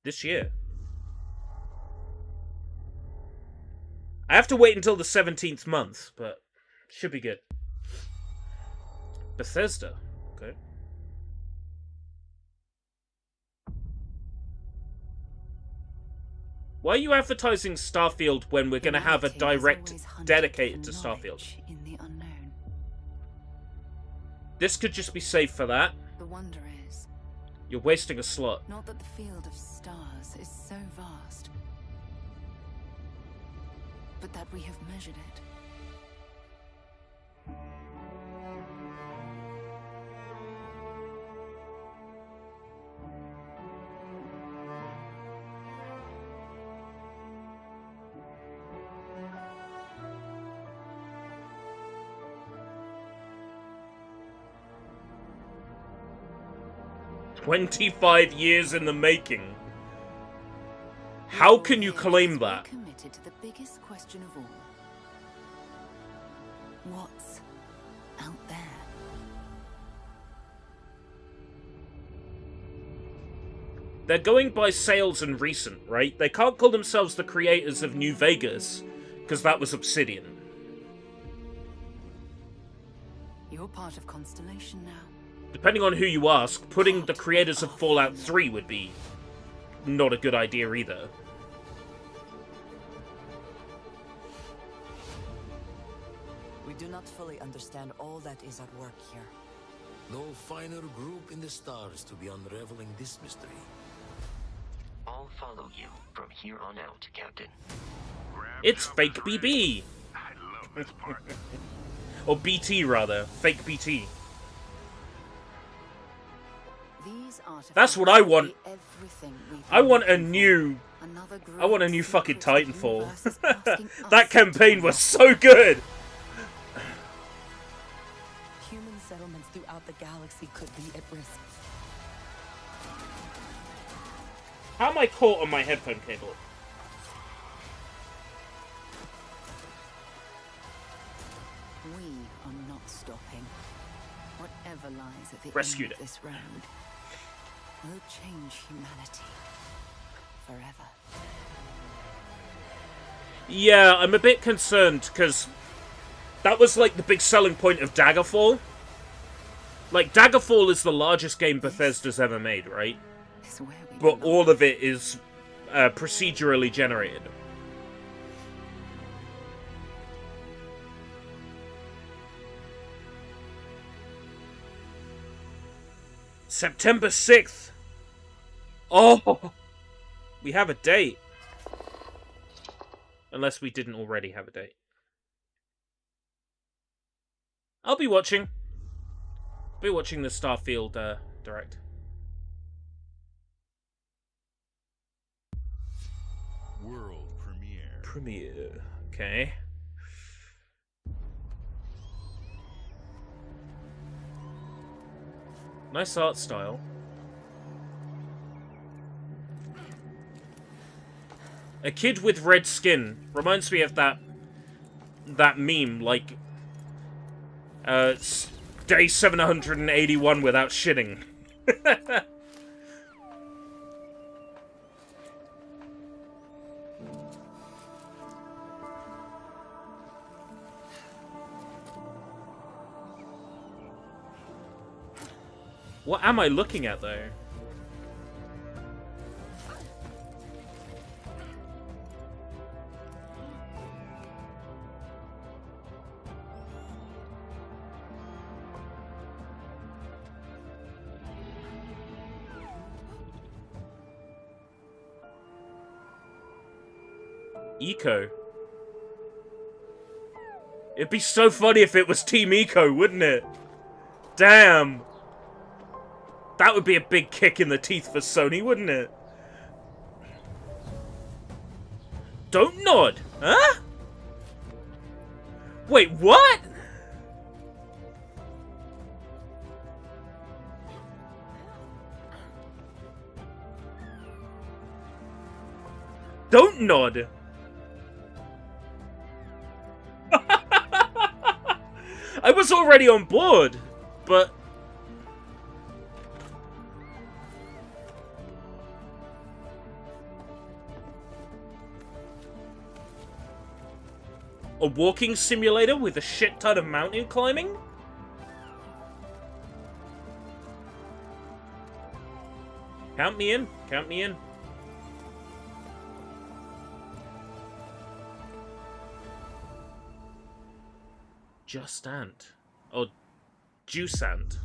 This year. I have to wait until the 17th month, but should be good. Bethesda. Okay. Why are you advertising Starfield when we're going to have a direct dedicated to Starfield? In the unknown. This could just be saved for that. The wonder is, You're wasting a slot. not that the field of stars is so vast, but that we have measured it. "25 years in the making." How can you claim that? Committed to the biggest question of all. What's out there? They're going by sales and recent, right? They can't call themselves the creators of New Vegas, because that was Obsidian. You're part of Constellation now. Depending on who you ask, putting the creators of Fallout 3 would be not a good idea either. We do not fully understand all that is at work here. No finer group in the stars to be unraveling this mystery. I'll follow you from here on out, Captain. It's fake BB! Or BT, rather. Fake BT. That's what I want. I want a new fucking Titanfall. That campaign was so good! Human settlements throughout the galaxy could be at risk. How am I caught on my headphone cable? We are not stopping. Whatever lies at the Rescued end of it. this road will change humanity forever. Yeah, I'm a bit concerned, because that was like the big selling point of Daggerfall. Like, Daggerfall is the largest game Bethesda's ever made, right? But all of it is procedurally generated. September 6th! Oh! We have a date. Unless we didn't already have a date. I'll be watching. Be watching the Starfield Direct. World premiere. Premiere. Okay. Nice art style. A kid with red skin reminds me of that meme, like day 781 without shitting. What am I looking at, though? Eco. It'd be so funny if it was Team Eco, wouldn't it? Damn. That would be a big kick in the teeth for Sony, wouldn't it? Don't nod, huh? Wait, what? Don't nod. I was already on board, but... A walking simulator with a shit ton of mountain climbing? Count me in. Count me in. Just Ant. Or Juice Ant.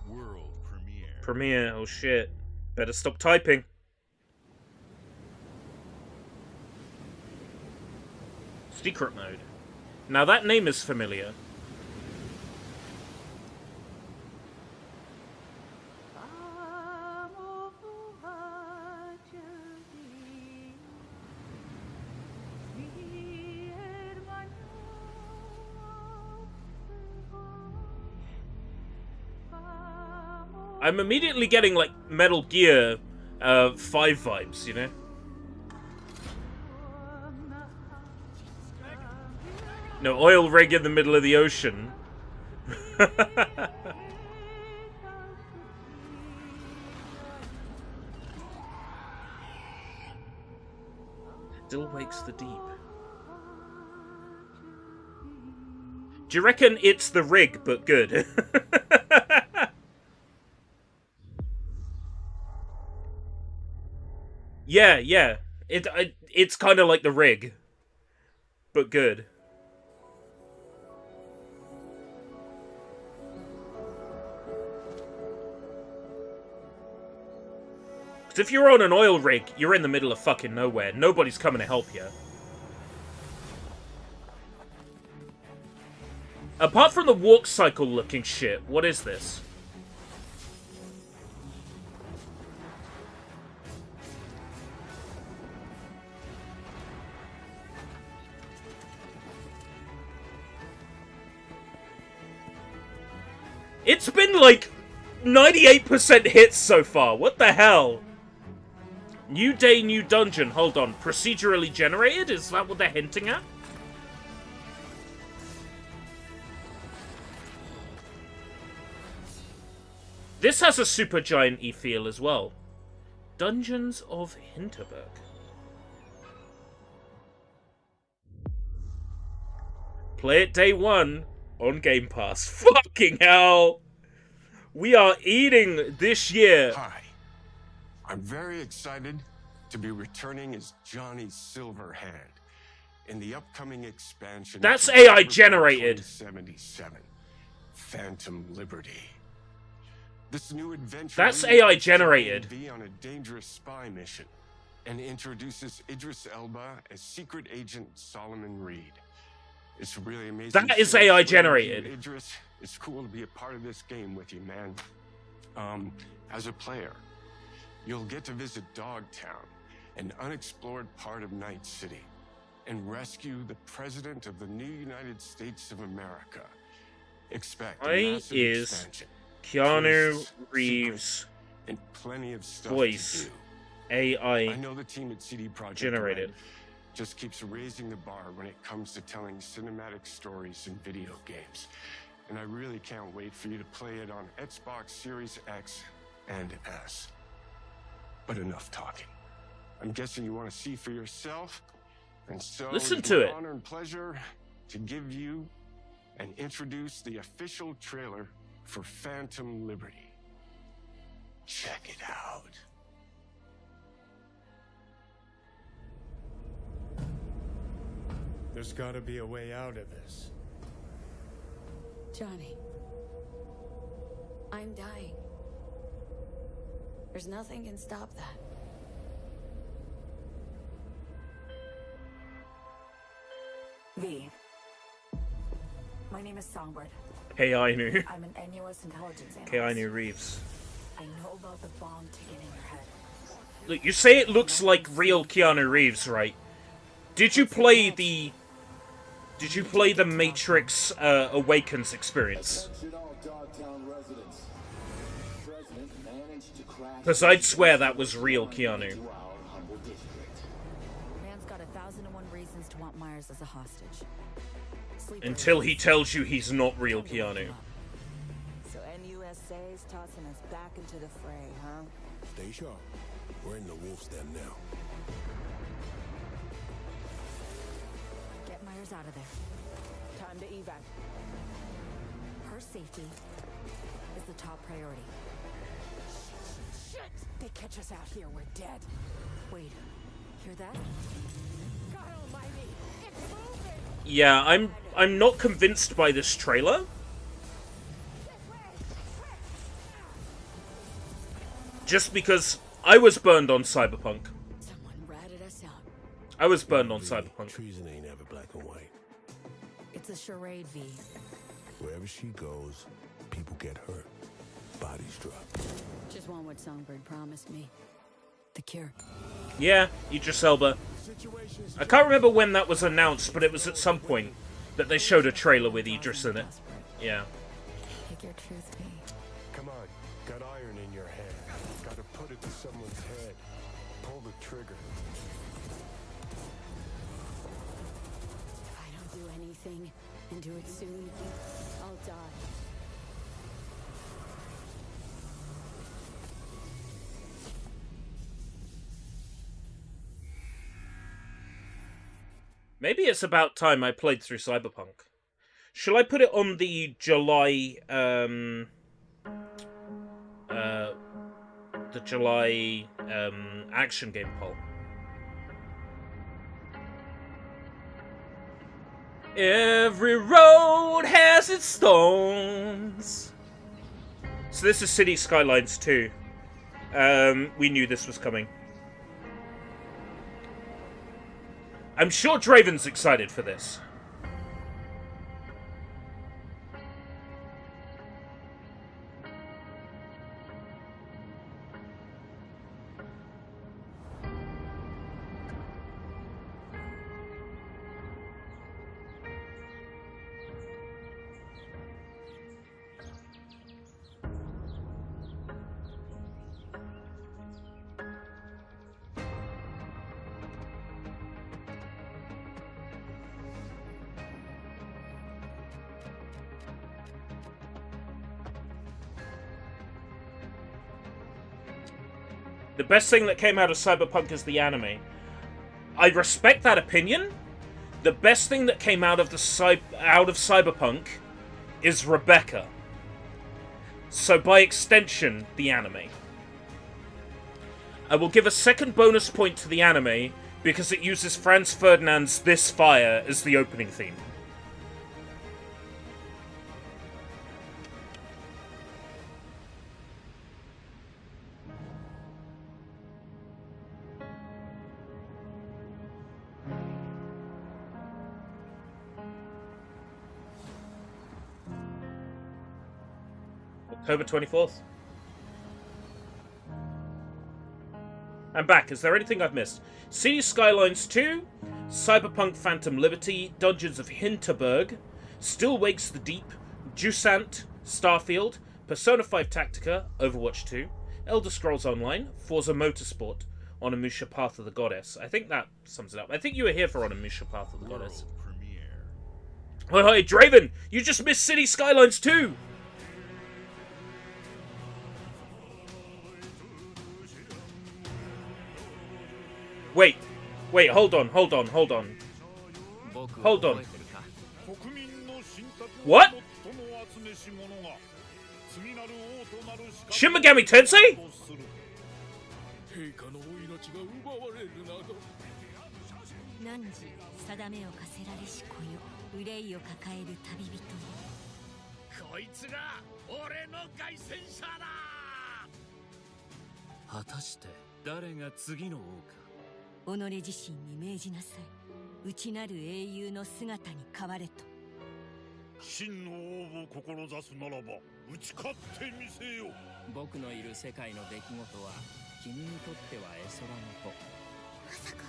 World premiere. Premiere, oh shit. Better stop typing. Secret mode. Now that name is familiar. I'm immediately getting, like, Metal Gear 5 vibes, you know? No, oil rig in the middle of the ocean. Still wakes the deep. Do you reckon it's the rig, but good? Yeah, yeah. It's kind of like the rig, but good. Because if you're on an oil rig, you're in the middle of fucking nowhere. Nobody's coming to help you. Apart from the walk cycle looking shit, what is this? It's been like 98% hits so far. What the hell? New day, new dungeon. Hold on. Procedurally generated? Is that what they're hinting at? This has a super giant-y feel as well. Dungeons of Hinterberg. Play it day one on Game Pass. Fucking hell! We are eating this year. Hi. I'm very excited to be returning as Johnny Silverhand in the upcoming expansion. That's of AI generated. 2077, Phantom Liberty. This new adventure. That's AI generated. Be on a dangerous spy mission, and introduces Idris Elba as secret agent Solomon Reed. It's really amazing. That is AI generated. Idris, it's cool to be a part of this game with you, man. As a player, you'll get to visit Dogtown, an unexplored part of Night City, and rescue the President of the new United States of America. Expect a massive expansion. Keanu Twists, Reeves' secrets, and plenty of stuff voice to do. AI I know the team at CD Projekt generated. Red just keeps raising the bar when it comes to telling cinematic stories in video games. And I really can't wait for you to play it on Xbox Series X and S. But enough talking. I'm guessing you want to see for yourself. And so Listen it's to my it. honor and pleasure to give you and introduce the official trailer for Phantom Liberty. Check it out. There's gotta be a way out of this. Johnny, I'm dying. There's nothing can stop that. V. My name is Songbird. Hey, I knew. I'm an NUS intelligence analyst. Okay, I knew Reeves. I know about the bomb ticking in your head. Look, you say it looks like real Keanu Reeves, right? Did you play the Matrix Awakens experience? Because I'd swear that was real Keanu. Man's got 1,001 reasons to want Myers as a hostage. Until he tells you he's not real Keanu. So NUSA's tossing us back into the fray, huh? Stay sharp. We're in the wolf's den now. Get Myers out of there. Time to evac. Her safety is the top priority. Shit! They catch us out here, we're dead. Wait, hear that? God almighty! It's moving! Yeah, I'm not convinced by this trailer. Just because I was burned on Cyberpunk. Someone ratted us out. I was burned on Cyberpunk. Treason ain't ever black and white. It's a charade, V. Wherever she goes, people get hurt. Bodies drop. Just want what Songbird promised me. The cure. Yeah, Idris Elba. I can't remember when that was announced, but it was at some point that they showed a trailer with Idris in it. Yeah. Pick your truth, V. Come on, got iron in your hand. Gotta put it to someone's head. Pull the trigger. If I don't do anything, and do it soon, I'll die. Maybe it's about time I played through Cyberpunk. Shall I put it on the July, action game poll? Every road has its stones. So this is City Skylines 2. We knew this was coming. I'm sure Draven's excited for this. The best thing that came out of Cyberpunk is the anime. I respect that opinion. The best thing that came out of Cyberpunk is Rebecca. So by extension, the anime. I will give a second bonus point to the anime because it uses Franz Ferdinand's This Fire as the opening theme. October 24th. I'm back. Is there anything I've missed? City Skylines 2, Cyberpunk Phantom Liberty, Dungeons of Hinterberg, Still Wakes the Deep, Jusant, Starfield, Persona 5 Tactica, Overwatch 2, Elder Scrolls Online, Forza Motorsport, Onimusha Path of the Goddess. I think that sums it up. I think you were here for Onimusha Path of the Goddess. Oh, hey, Draven! You just missed City Skylines 2! Wait, hold on. Hold on. What? Shin Megami Tensei? 果たして誰が次の王か。己自身に命じなさい。内なる英雄の姿に変われと。真の王を志すならば打ち勝ってみせよ。僕のいる世界の出来事は君にとっては絵空の子。まさか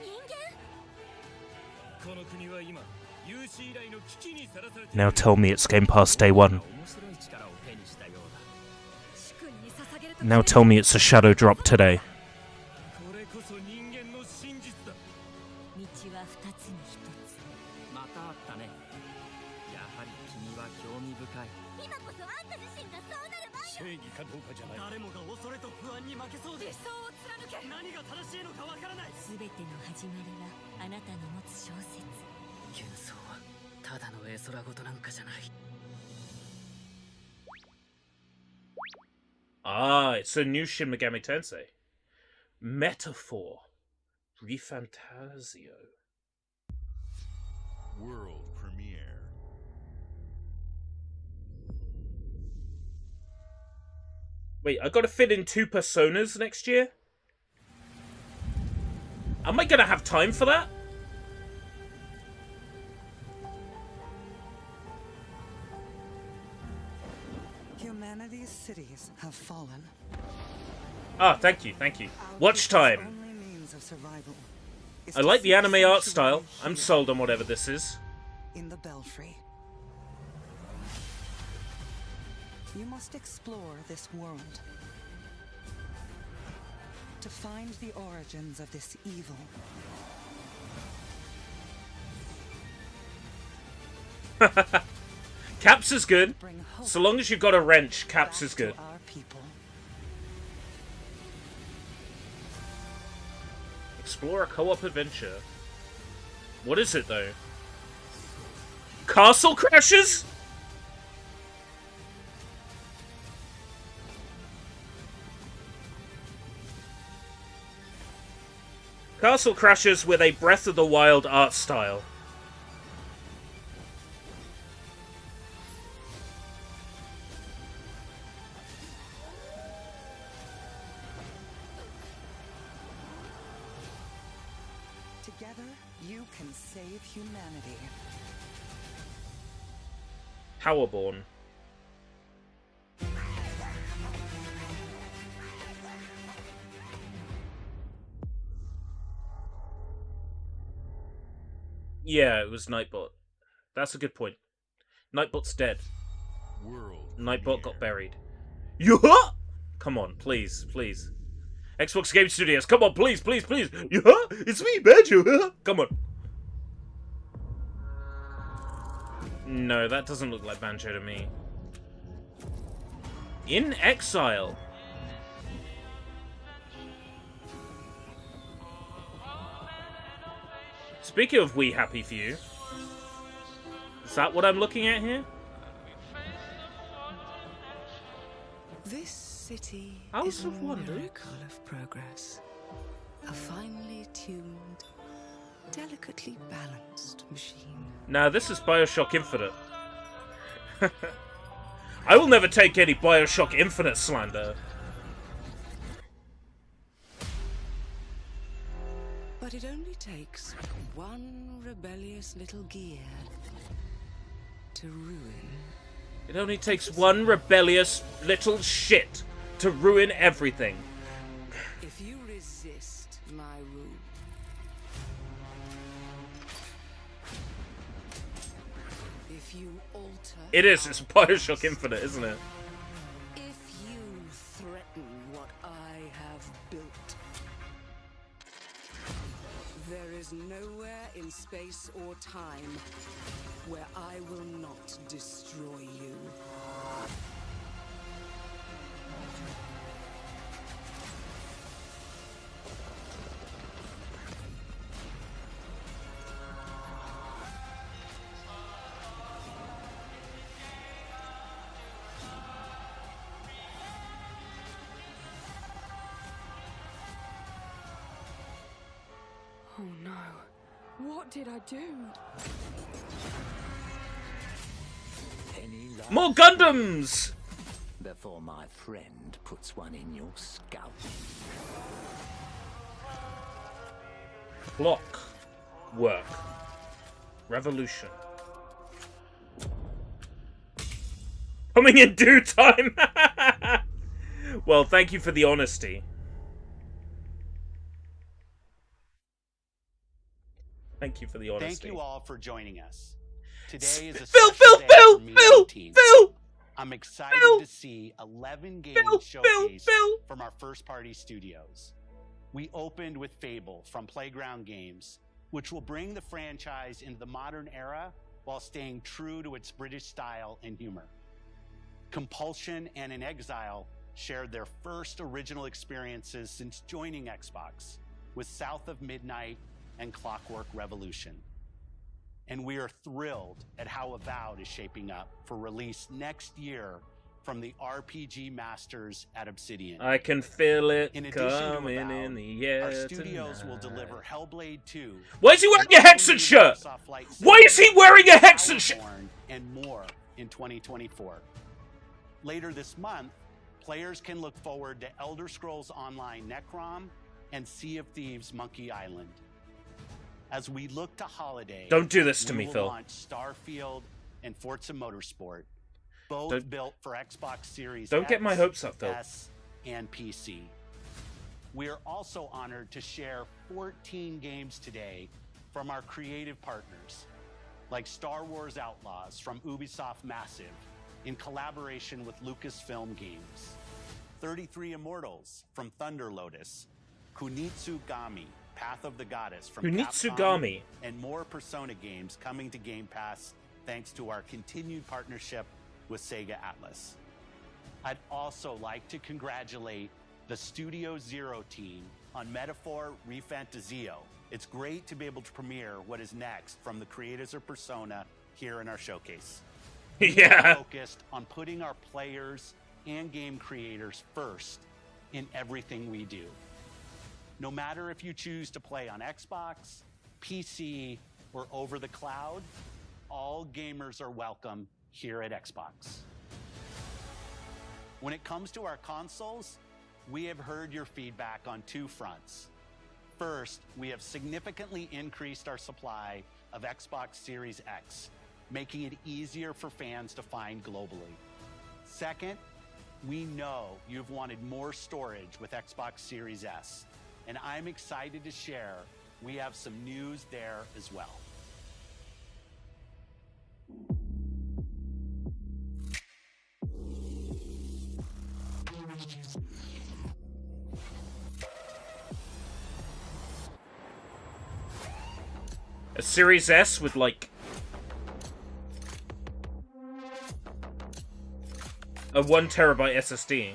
人間？この国は今有史以来の危機にさらされている。 Now tell me it's Game Pass Day 1. 面白い力を手にしたようだ。 Now tell me it's a shadow drop today. これこそ人間の真実だ。道は二つに一つ。またあったね。やはり君は興味深い。今こそあんた自身がそうなる前よ。正義かどうかじゃない。誰もが恐れと不安に負けそうで。理想を貫け。何が正しいのかわからない。すべての始まりはあなたの持つ小説。幻想はただの絵空事なんかじゃない。 Ah, it's a new Shin Megami Tensei. Metaphor. Refantasio. World premiere. Wait, I gotta fit in 2 personas next year? Am I gonna have time for that? Humanity's cities have fallen. Ah, thank you, thank you. Watch time. Only means of survival is I to like the seek anime art sanctuary style. I'm here sold on whatever this is. in the Belfry. You must explore this world to find the origins of this evil. Caps is good. So long as you've got a wrench, Caps is good. Our people. Explore a co-op adventure. What is it, though? Castle crashes? Castle crashes with a Breath of the Wild art style. Together, you can save humanity. Powerborn. Yeah, it was Nightbot. That's a good point. Nightbot's dead. Nightbot got buried. Yeah! Come on, please, please. Xbox Game Studios, come on, please, please, please. Yeah? It's me, Banjo. Come on. No, that doesn't look like Banjo to me. In Exile. Speaking of We Happy Few, is that what I'm looking at here? This city House is of a Wonder? miracle of progress. A finely tuned, delicately balanced machine. Nah, this is Bioshock Infinite. I will never take any Bioshock Infinite slander. But it only takes one rebellious little gear to ruin. It only takes one rebellious little shit to ruin everything. If you resist my rule, if you alter, It is, it's Bioshock Infinite, isn't it? if you threaten what I have built, there is nowhere in space or time where I will not destroy you. Oh no. What did I do? More Gundams! before my friend puts one in your scalp. Clock. Work. Revolution. Coming in due time! Well, thank you for the honesty. Thank you for the honesty. Thank you all for joining us. Today is a special day for me and the team. I'm excited to see 11 games showcased from our first-party studios. We opened with Fable from Playground Games, which will bring the franchise into the modern era while staying true to its British style and humor. Compulsion and In Exile shared their first original experiences since joining Xbox with South of Midnight and Clockwork Revolution. And we are thrilled at how Avowed is shaping up for release next year from the RPG masters at Obsidian. I can feel it in addition coming to Avowed, in the air our studios tonight. will deliver Hellblade 2. Why is he wearing a Hexen shirt? Why is he wearing a Hexen shirt? And more in 2024. Later this month, players can look forward to Elder Scrolls Online Necrom and Sea of Thieves Monkey Island. As we look to holiday, Don't do this to me, we will Phil. launch Starfield and Forza Motorsport, both built for Xbox Series Don't get X, my hopes up, Phil. S, and PC. We are also honored to share 14 games today from our creative partners, like Star Wars Outlaws from Ubisoft Massive in collaboration with Lucasfilm Games, 33 Immortals from Thunder Lotus, Kunitsugami, Path of the Goddess from Kunitsugami. Capcom, and more Persona games coming to Game Pass thanks to our continued partnership with Sega Atlas. I'd also like to congratulate the Studio Zero team on Metaphor Refantazio. It's great to be able to premiere what is next from the creators of Persona here in our showcase. We are focused on putting our players and game creators first in everything we do. No matter if you choose to play on Xbox, PC, or over the cloud, all gamers are welcome here at Xbox. When it comes to our consoles, we have heard your feedback on two fronts. First, we have significantly increased our supply of Xbox Series X, making it easier for fans to find globally. Second, we know you've wanted more storage with Xbox Series S, and I'm excited to share we have some news there as well. A Series S with like a 1 terabyte SSD.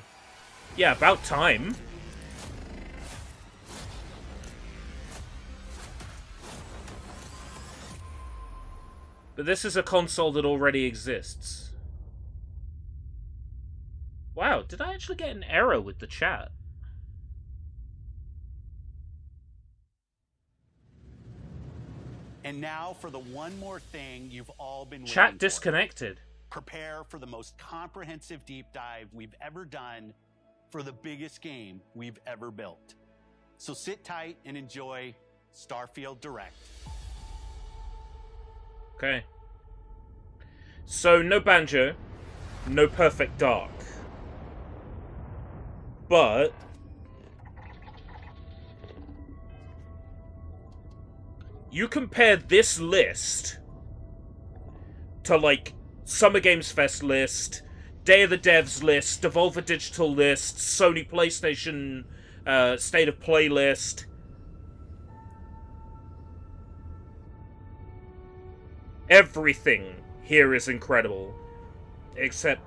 Yeah, about time. But this is a console that already exists. Wow, did I actually get an error with the chat? And now for the one more thing you've all been waiting Chat for. disconnected. Prepare for the most comprehensive deep dive we've ever done for the biggest game we've ever built. So sit tight and enjoy Starfield Direct. Okay. So, no Banjo, no Perfect Dark. But you compare this list to, like, Summer Games Fest list, Day of the Devs list, Devolver Digital list, Sony PlayStation State of Play list. Everything here is incredible. Except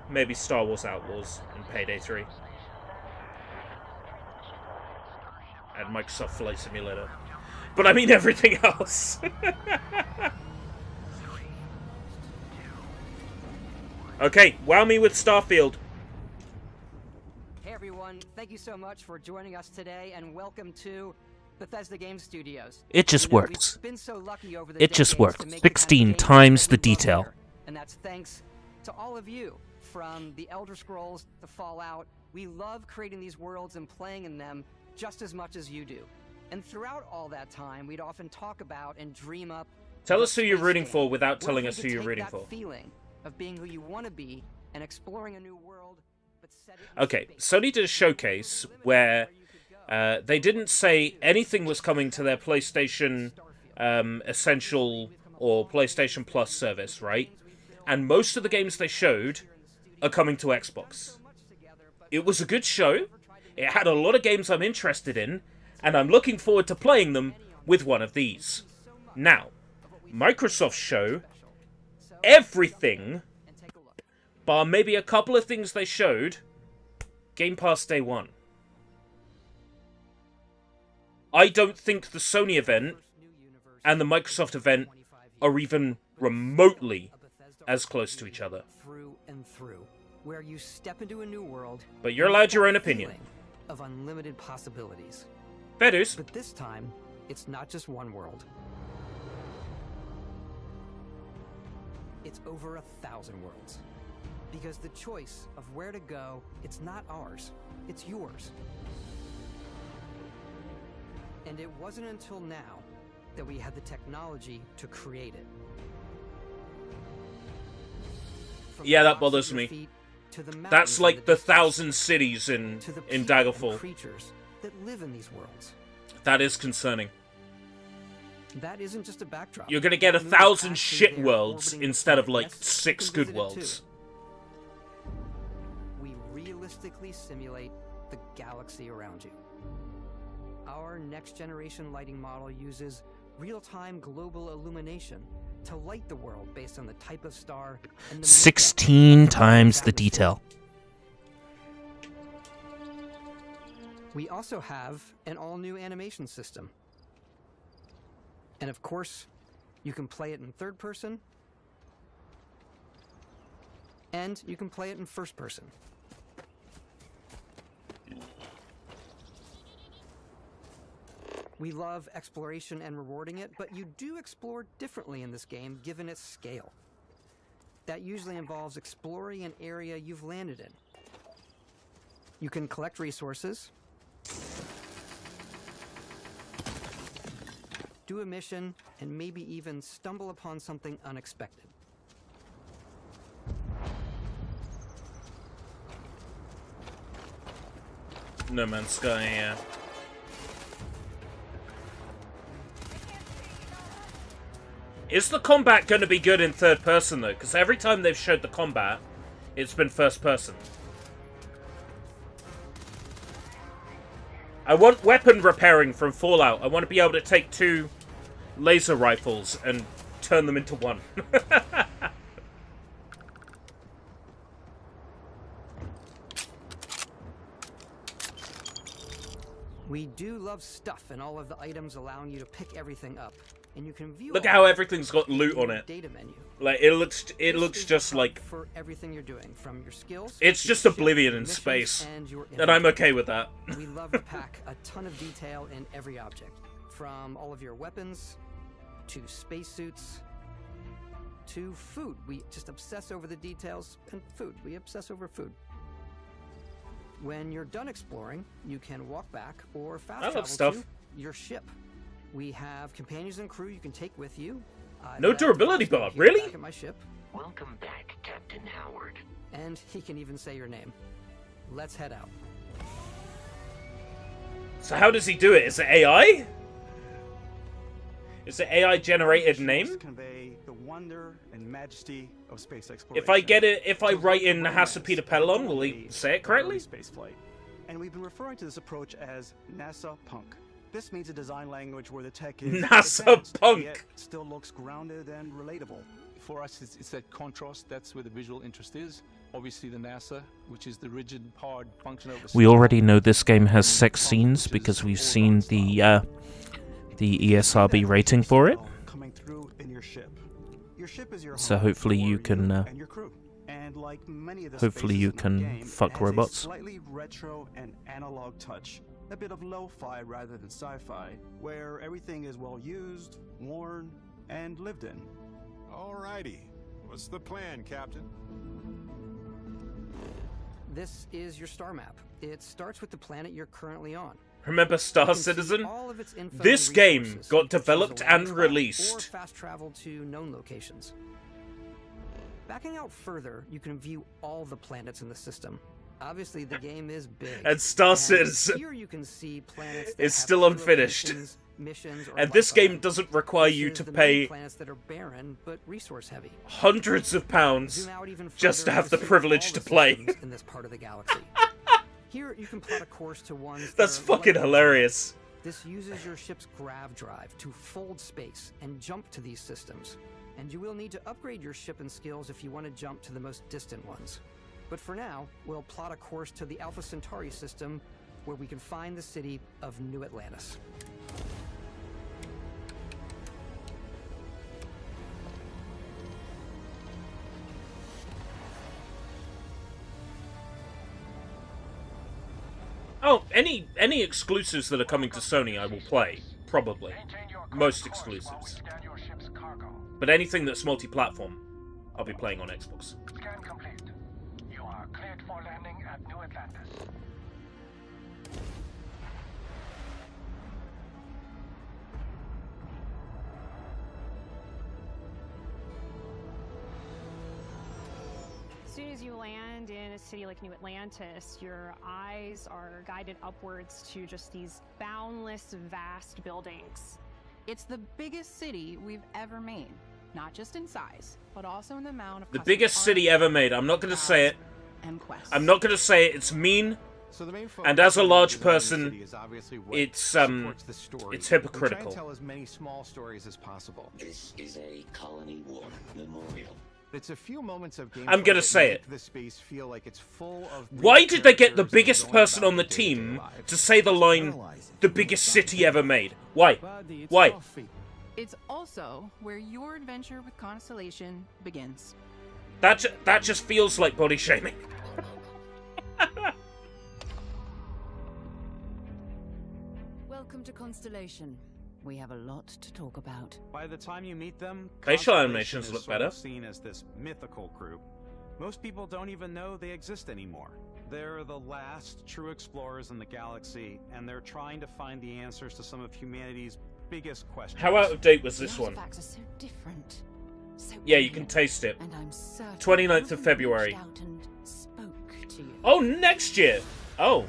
maybe Star Wars Outlaws and Payday 3. And Microsoft Flight Simulator. But I mean everything else. Okay, wow me with Starfield. Hey everyone, thank you so much for joining us today and welcome to Bethesda Game Studios. It just works. We've been so lucky over the It just decades works. to make 16 the kind of games times that the we love detail. here. And that's thanks to all of you From the Elder Scrolls to Fallout, we love creating these worlds and playing in them just as much as you do. And throughout all that time, we'd often talk about and dream up. Tell us who you're rooting for without telling us who you're rooting for. Feeling of being who you want to be and exploring a new world, but set it in Okay, Sony did a showcase where they didn't say anything was coming to their PlayStation Essential or PlayStation Plus service, right? And most of the games they showed are coming to Xbox. It was a good show. It had a lot of games I'm interested in, and I'm looking forward to playing them with one of these. Now, Microsoft's show, everything, bar maybe a couple of things they showed, Game Pass Day 1. I don't think the Sony event and the Microsoft event are even remotely as close to each other. through and through, where you step into a new world. But you're allowed your own opinion. Of unlimited possibilities. Fair dues. But this time, it's not just one world. It's over 1,000 worlds. Because the choice of where to go, it's not ours, it's yours. And it wasn't until now that we had the technology to create it. Yeah, that bothers me. That's like the 1,000 cities in Daggerfall. Creatures that live in these worlds. That is concerning. That isn't just a backdrop. You're gonna get 1,000 shit worlds instead of like 6 good worlds. We realistically simulate the galaxy around you. Our next generation lighting model uses real-time global illumination to light the world based on the type of star and the 16 times the detail. We also have an all-new animation system. And of course, you can play it in third person, and you can play it in first person. We love exploration and rewarding it, but you do explore differently in this game given its scale. That usually involves exploring an area you've landed in. You can collect resources, do a mission, and maybe even stumble upon something unexpected. No Man's Sky, yeah. Is the combat going to be good in third person, though? Because every time they've showed the combat, it's been first person. I want weapon repairing from Fallout. I want to be able to take 2 laser rifles and turn them into 1. We do love stuff and all of the items allowing you to pick everything up. And you can view Look at how everything's got loot on it. Data menu. Like it looks just like for everything you're doing, from your skills. It's just Oblivion in space, and I'm okay with that. We love to pack a ton of detail in every object, from all of your weapons to spacesuits to food. We just obsess over the details, and food. We obsess over food. When you're done exploring, you can walk back or fast travel to your ship. We have companions and crew you can take with you. No durability bar, really? Back at my ship. Welcome back, Captain Howard. And he can even say your name. Let's head out. So how does he do it? Is it AI? Is it AI generated name? Convey the wonder and majesty of space exploration. If I get it, if I write in Hasapita Pelon, will he say it correctly? Space flight. And we've been referring to this approach as NASA Punk. This means a design language where the tech is NASA Punk. Yet still looks grounded and relatable. For us, it's that contrast. That's where the visual interest is. Obviously, the NASA, which is the rigid, hard function of the. We already know this game has sex scenes because we've seen the ESRB rating for it. Coming through in your ship. Your ship is your So hopefully you can. and your crew. And like many of the Hopefully you spaces in the can game, fuck it has robots. A slightly retro and analog touch. A bit of lo-fi rather than sci-fi, where everything is well used, worn, and lived in. Alrighty. What's the plan, Captain? This is your star map. It starts with the planet you're currently on. Remember Star Citizen? This game got developed and released. Or fast travel to known locations. Backing out further, you can view all the planets in the system. Obviously, the game is big. And Star Citizen here you can see planets is still unfinished. Missions, and this game doesn't require you to pay planets that are barren but resource heavy. Hundreds of pounds just to have the privilege to play. In this part of the galaxy. Here you can plot a course to ones That's fucking hilarious. This uses your ship's grav drive to fold space and jump to these systems. And you will need to upgrade your ship and skills if you want to jump to the most distant ones. But for now, we'll plot a course to the Alpha Centauri system where we can find the city of New Atlantis. Oh, any exclusives that are coming to Sony I will play, probably. Most exclusives. But anything that's multi-platform, I'll be playing on Xbox. Scan complete. You are cleared for landing at New Atlantis. As soon as you land in a city like New Atlantis, your eyes are guided upwards to just these boundless, vast buildings. It's the biggest city we've ever made, not just in size, but also in the amount of The biggest city ever made. I'm not going to say it. I'm not going to say it. It's mean. And as a large person, it's hypocritical. Tell as many small stories as possible. This is a Colony War memorial. It's a few moments of gameplay I'm gonna say it. The space feel like it's full of Why did they get the biggest person on the team to say the line, "The biggest city ever made"? Why? Why? It's also where your adventure with Constellation begins. That just feels like body shaming. Welcome to Constellation. We have a lot to talk about. By the time you meet them, facial Constellation animations is look sort better. of seen as this mythical group. Most people don't even know they exist anymore. They're the last true explorers in the galaxy, and they're trying to find the answers to some of humanity's biggest questions. How out of date was this one? Artifacts are so different. So Yeah, you can taste it. And I'm certain 29th of February. reached out and spoke to you. Oh, next year. Oh.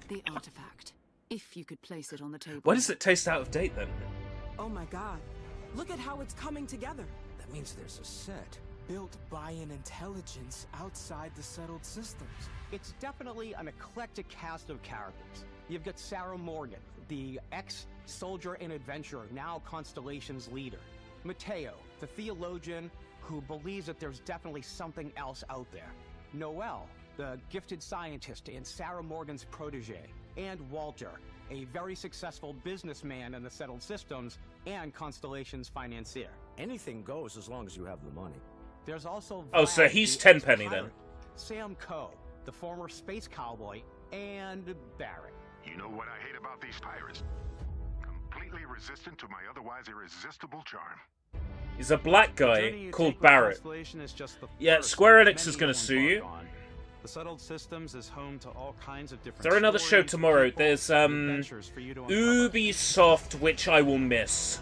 The artifact. If you could place it on the table. Why does it taste out of date then? Oh my god. Look at how it's coming together. That means there's a set built by an intelligence outside the settled systems. It's definitely an eclectic cast of characters. You've got Sarah Morgan, the ex-soldier and adventurer, now Constellation's leader. Mateo, the theologian who believes that there's definitely something else out there. Noel, the gifted scientist and Sarah Morgan's protege. And Walter, a very successful businessman in the settled systems and Constellation's financier. Anything goes as long as you have the money. There's also Oh, so Vlad, he's the Tenpenny then. ex-pirate, Sam Coe, the former space cowboy, and Barrett. You know what I hate about these pirates? Completely resistant to my otherwise irresistible charm. He's a black guy called Barrett. Yeah, Square Enix is going to sue you. The settled systems is home to all kinds of different. Is there another show stories, tomorrow? people, There's adventures for you to uncover. Ubisoft, which I will miss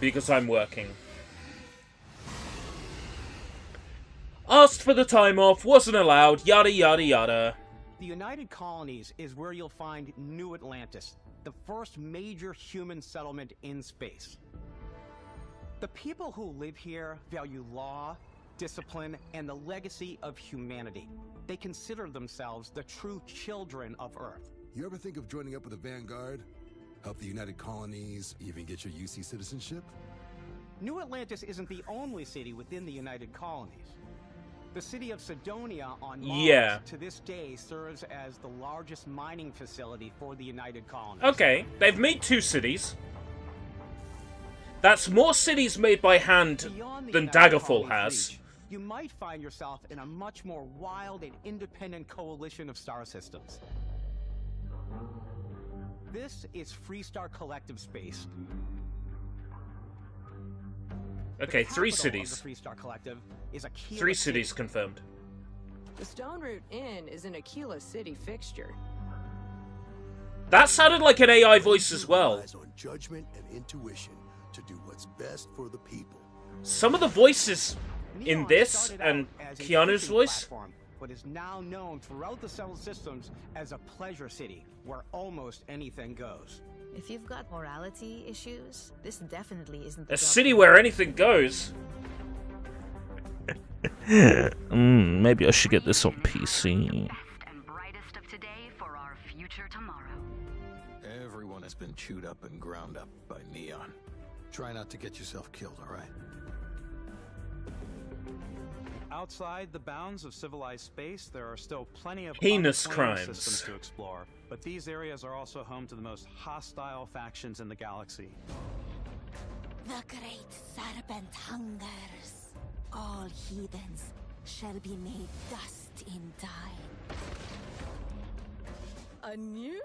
because I'm working. Asked for the time off, wasn't allowed, yada yada yada. The United Colonies is where you'll find New Atlantis, the first major human settlement in space. The people who live here value law, discipline, and the legacy of humanity. They consider themselves the true children of Earth. You ever think of joining up with the Vanguard? Help the United Colonies, even get your UC citizenship? New Atlantis isn't the only city within the United Colonies. The city of Sidonia on Mars to this day serves as the largest mining facility for the United Colonies. Okay, they've made 2 cities. That's more cities made by hand than Daggerfall has. You might find yourself in a much more wild and independent coalition of star systems. This is Freestar Collective Space. Okay, The 3 capital of cities. the Freestar Collective is Aquila 3 City. cities confirmed. The Stone Root Inn is an Aquila City fixture. That sounded like an AI voice as well. Relies on judgment and intuition to do what's best for the people. Some of the voices in Neon this started and out as a Keanu's fishing voice. platform, but is now known throughout the Settled Systems as a pleasure city where almost anything goes. If you've got morality issues, this definitely isn't the A job city for where you. anything goes. Maybe I should get this on PC. Brightest of today for our future tomorrow. Everyone has been chewed up and ground up by Neon. Try not to get yourself killed, all right? Outside the bounds of civilized space, there are still plenty of Heinous unclaimed crimes. systems to explore, but these areas are also home to the most hostile factions in the galaxy. The great serpent hungers. All heathens shall be made dust in time. A new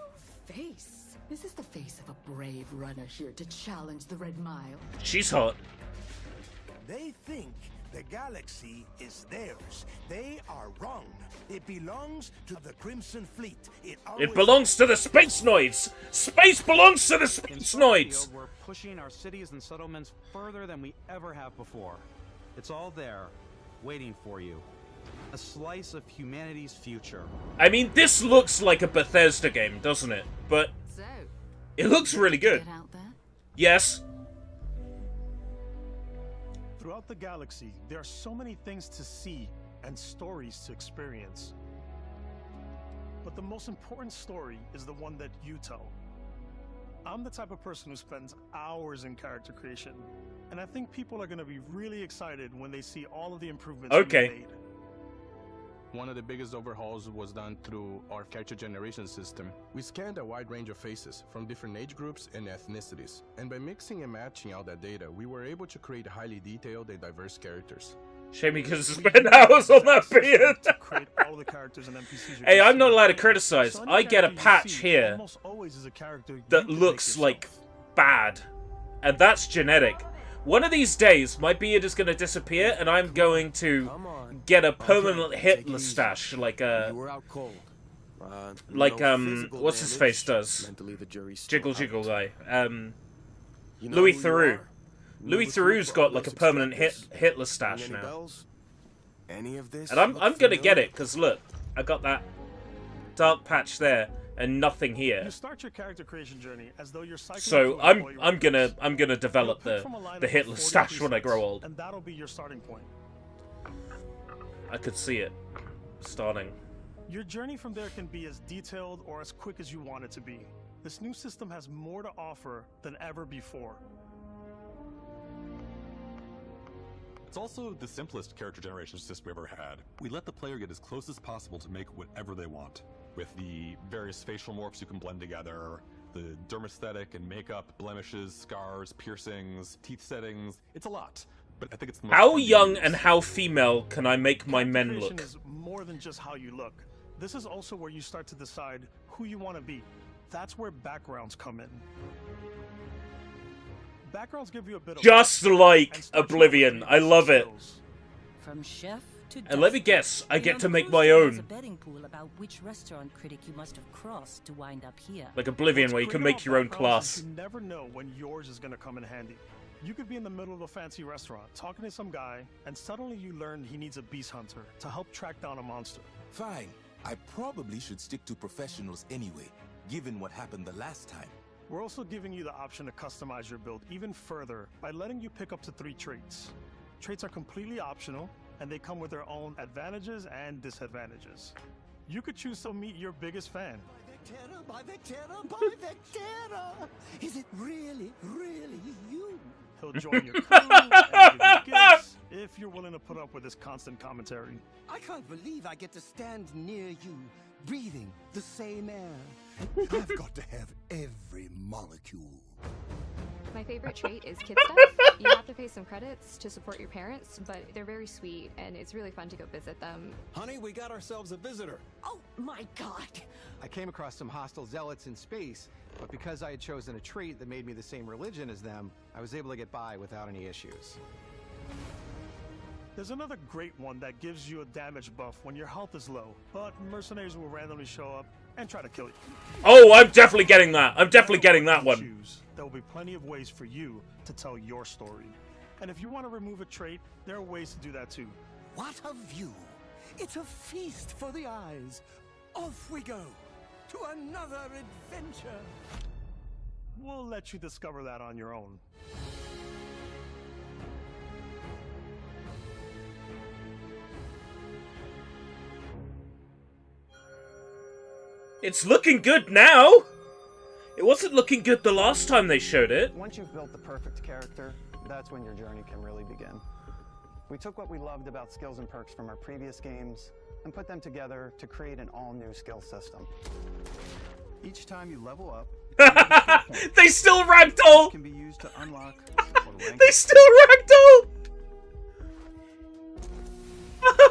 face. Is this the face of a brave runner here to challenge the Red Mile? She's hot. They think the galaxy is theirs. They are wrong. It belongs to the Crimson Fleet. It belongs to the Space Noids! Space belongs to the In Space Noids! Starfield, we're pushing our cities and settlements further than we ever have before. It's all there, waiting for you. A slice of humanity's future. I mean, this looks like a Bethesda game, doesn't it? But So, it looks really good. get out there? Yes. Throughout the galaxy, there are so many things to see and stories to experience. But the most important story is the one that you tell. I'm the type of person who spends hours in character creation, and I think people are going to be really excited when they see all of the improvements we made. One of the biggest overhauls was done through our character generation system. We scanned a wide range of faces from different age groups and ethnicities, and by mixing and matching all that data, we were able to create highly detailed and diverse characters. Shame because it's been hours on that beard. Create all the characters and NPCs you're Hey, gonna I'm not see. allowed to criticize. So any I get a character you patch see here almost always is a character you that can looks make like bad. And that's genetic. One of these days, my beard is going to disappear, and I'm going to get a permanent Hitler stash, like a, what's his face does? Jiggle Jiggle guy. Louis Theroux. Louis Theroux's got like a permanent Hitler stash now. And I'm going to get it, because look, I got that dark patch there, and nothing here. You start your character creation journey as though you're cycling So through employee I'm records. gonna develop You'll pick from a lineup the of Hitler 40 stash when I presets, grow old. And that'll be your starting point. I could see it starting. Your journey from there can be as detailed or as quick as you want it to be. This new system has more to offer than ever before. It's also the simplest character generation system we ever had. We let the player get as close as possible to make whatever they want. With the various facial morphs you can blend together, the dermesthetic and makeup, blemishes, scars, piercings, teeth settings. It's a lot, but I think it's the most How fun to young use. and how female can I make my men Creation look? is more than just how you look. This is also where you start to decide who you want to be. That's where backgrounds come in. Backgrounds give you a bit of Just like Oblivion. I love it. From chef to And let me dust, guess, I get Beyond to make Coast my has own. a betting pool about which restaurant critic you must have crossed to wind up here. Like Oblivion, where you can make your own class. You never know when yours is going to come in handy. You could be in the middle of a fancy restaurant talking to some guy, and suddenly you learn he needs a beast hunter to help track down a monster. Fine. I probably should stick to professionals anyway, given what happened the last time. We're also giving you the option to customize your build even further by letting you pick up to 3 traits. Traits are completely optional, and they come with their own advantages and disadvantages. You could choose to meet your biggest fan. By Vectera, by Vectera! Is it really, really you? He'll join your crew and give you gifts if you're willing to put up with his constant commentary. I can't believe I get to stand near you, breathing the same air. I've got to have every molecule. My favorite trait is kid stuff. You have to pay some credits to support your parents, but they're very sweet, and it's really fun to go visit them. Honey, we got ourselves a visitor. Oh my god! I came across some hostile zealots in space, but because I had chosen a trait that made me the same religion as them, I was able to get by without any issues. There's another great one that gives you a damage buff when your health is low, but mercenaries will randomly show up and try to kill you. Oh, I'm definitely getting that. I'm definitely getting that one. There will be plenty of ways for you to tell your story. And if you want to remove a trait, there are ways to do that too. What a view! It's a feast for the eyes. Off we go to another adventure. We'll let you discover that on your own. It's looking good now! It wasn't looking good the last time they showed it. Once you've built the perfect character, that's when your journey can really begin. We took what we loved about skills and perks from our previous games and put them together to create an all-new skill system. Each time you level up, they still ragdoll! Can be used to unlock. They still ragdoll!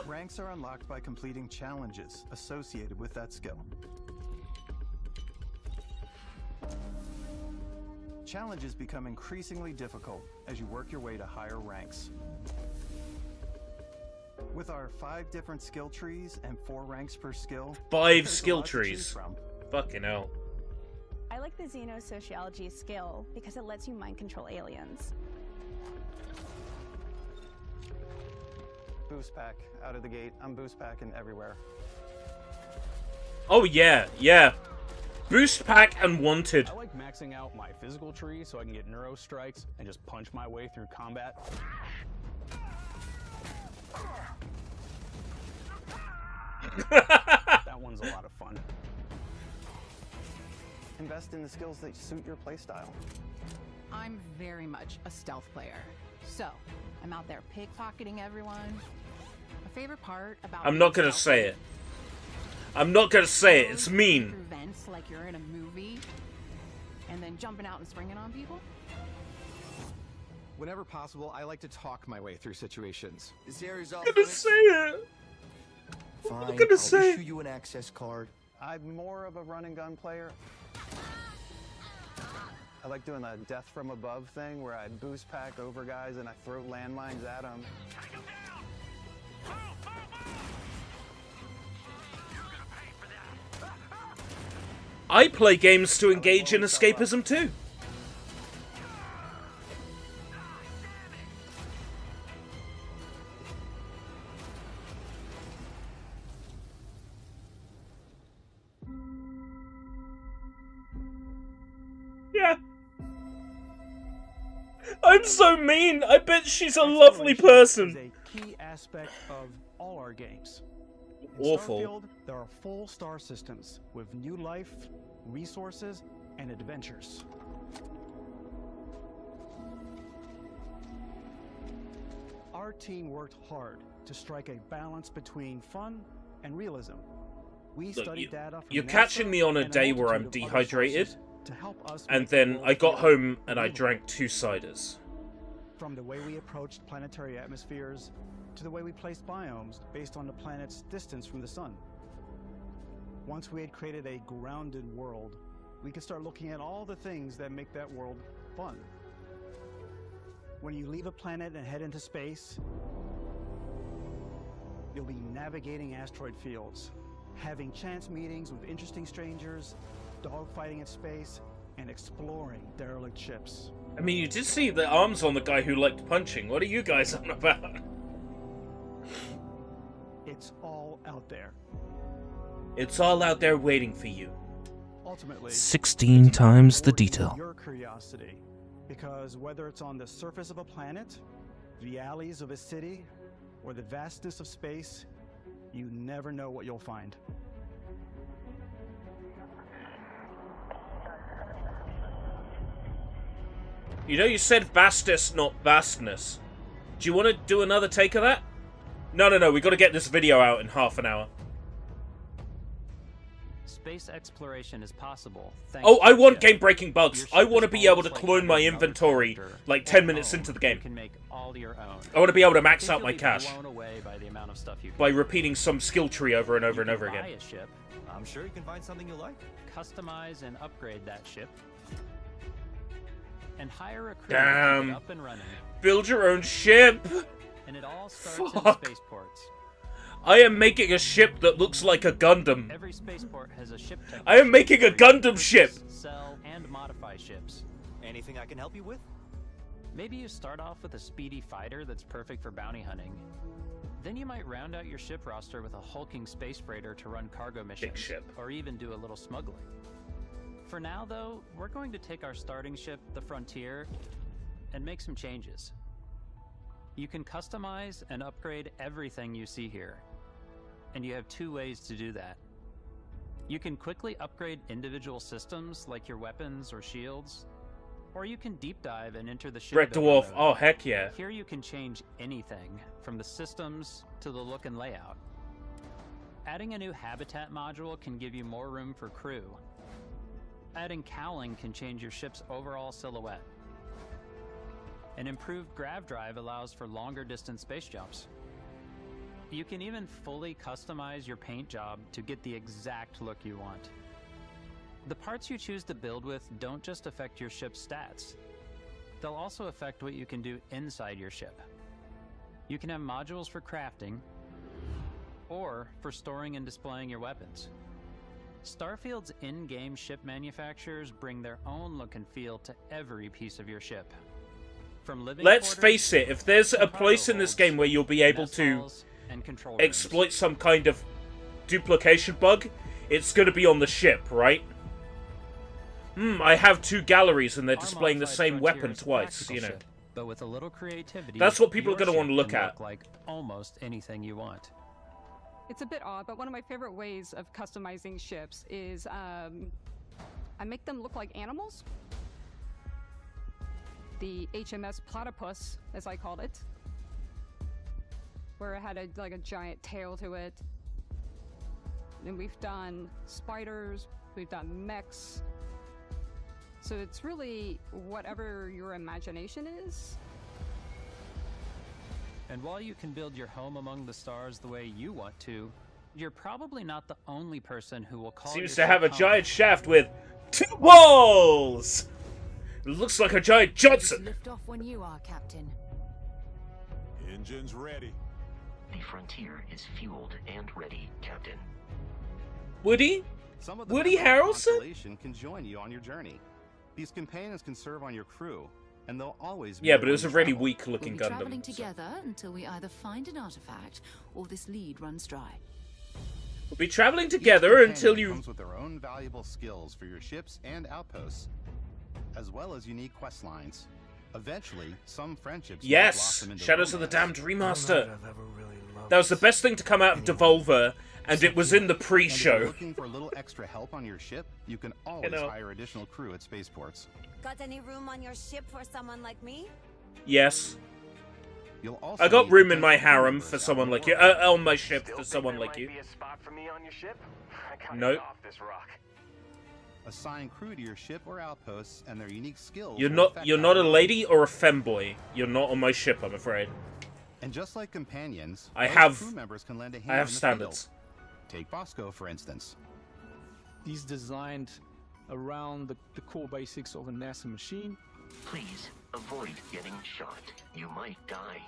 Ranks are unlocked by completing challenges associated with that skill. Challenges become increasingly difficult as you work your way to higher ranks. With our 5 different skill trees and 4 ranks per skill, 5 skill trees. Fucking hell. I like the Xenosociology skill because it lets you mind control aliens. Boost pack out of the gate. I'm boost packing everywhere. Oh yeah, yeah. Boost pack and wanted. I like maxing out my physical tree so I can get neuro strikes and just punch my way through combat. That one's a lot of fun. Invest in the skills that suit your playstyle. I'm very much a stealth player. So, I'm out there pickpocketing everyone. My favorite part about I'm not gonna say it. I'm not gonna say it. It's mean. through vents like you're in a movie, and then jumping out and springing on people. Whenever possible, I like to talk my way through situations. This area's off I'm gonna say it. Fine, I'm gonna I'll say issue you an access card. I'm more of a run and gun player. I like doing the death from above thing where I boost pack over guys and I throw landmines at them. I play games to engage in escapism too. Yeah. I'm so mean. I bet she's a lovely person. Is a key aspect of all our games. In Awful. Starfield, there are full star systems with new life, resources, and adventures. Our team worked hard to strike a balance between fun and realism. We Look, studied data from you're NASA catching me on a and day where I'm multitude of other dehydrated, sources to help us and make the then world I got feel home and I real. drank 2 ciders. From the way we approached planetary atmospheres to the way we placed biomes based on the planet's distance from the sun. Once we had created a grounded world, we could start looking at all the things that make that world fun. When you leave a planet and head into space, you'll be navigating asteroid fields, having chance meetings with interesting strangers, dogfighting in space, and exploring derelict ships. I mean, you did see the arms on the guy who liked punching. What are you guys on about? It's all out there. It's all out there waiting for you. Ultimately, 16 times the detail. your curiosity, because whether it's on the surface of a planet, the alleys of a city, or the vastness of space, you never know what you'll find. You know you said vastness, not vastness. Do you want to do another take of that? No, we got to get this video out in half an hour. Space exploration is possible. Oh, I want game-breaking bugs. I want to be able to clone my inventory like 10 minutes into the game. You can make all your own. I want to be able to max out my cash Blown away by the amount of stuff you can by repeating some skill tree over and over and over buy again. a ship, I'm sure you can find something you like. customize and upgrade that ship, and hire a crew to Damn. get up and running. Build your own ship. And it all starts in Fuck. spaceports. I am making a ship that looks like a Gundam. Every spaceport has a ship technician. I am making a Gundam ship. Sell and modify ships. Anything I can help you with? Maybe you start off with a speedy fighter that's perfect for bounty hunting. Then you might round out your ship roster with a hulking space freighter to run cargo missions, or even do a little smuggling. For now, though, we're going to take our starting ship, the Frontier, and make some changes. You can customize and upgrade everything you see here, and you have two ways to do that. You can quickly upgrade individual systems like your weapons or shields, or you can deep dive and enter the ship Red builder Dwarf, mode. oh heck yeah. Here you can change anything, from the systems to the look and layout. Adding a new habitat module can give you more room for crew. Adding cowling can change your ship's overall silhouette. An improved grav drive allows for longer distance space jumps. You can even fully customize your paint job to get the exact look you want. The parts you choose to build with don't just affect your ship's stats. They'll also affect what you can do inside your ship. You can have modules for crafting, or for storing and displaying your weapons. Starfield's in-game ship manufacturers bring their own look and feel to every piece of your ship. From living Let's quarters face it, if there's a place in this game where you'll be able to and control exploit some kind of duplication bug, it's going to be on the ship, right? I have two galleries and they're displaying the same weapon twice, you know. But with a little creativity, That's what people are your going to want to ship look can at. like almost anything you want. It's a bit odd, but one of my favorite ways of customizing ships is I make them look like animals. The HMS Platypus, as I called it, where it had like a giant tail to it. And we've done spiders, we've done mechs. So it's really whatever your imagination is. And while you can build your home among the stars the way you want to, you're probably not the only person who will call Seems your to have a ship home. giant shaft with 2 walls! It looks like a giant Johnson! Lift off when you are, Captain. Engines ready. The Frontier is fueled and ready, Captain. Woody? Some of the Woody members of the Harrelson? Constellation can join you on your journey. These companions can serve on your crew, and they'll always be Yeah, there but it was a when you really travel. weak-looking We'll be Gundam. traveling together until we either find an artifact or this lead runs dry. We'll be traveling together Each until companion you... comes with their own valuable skills for your ships and outposts, as well as unique quest lines. Eventually, some friendships may Yes! blossom into Shadows of the romance. Damned Remaster! That was the best thing to come out of Devolver, and it was in the And if pre-show. you're looking for a little extra help on your ship, you can always know. hire additional crew at spaceports. Got any room on your ship for someone like me? Yes. You'll also I got meet room in my potential crew harem members for out someone in like the you. world. On my ship for someone like you. Be a spot for me on your ship? I gotta Nope. get off this rock. Assign crew to your ship or outposts, and their unique skills. You're will not affect you're how not a you lady or a femboy. You're not on my ship, I'm afraid. And just like companions, I most have- crew members can lend a hand I have in the standards. field. Take Bosco, for instance. He's designed around the core basics of a NASA machine. Please avoid getting shot. You might die.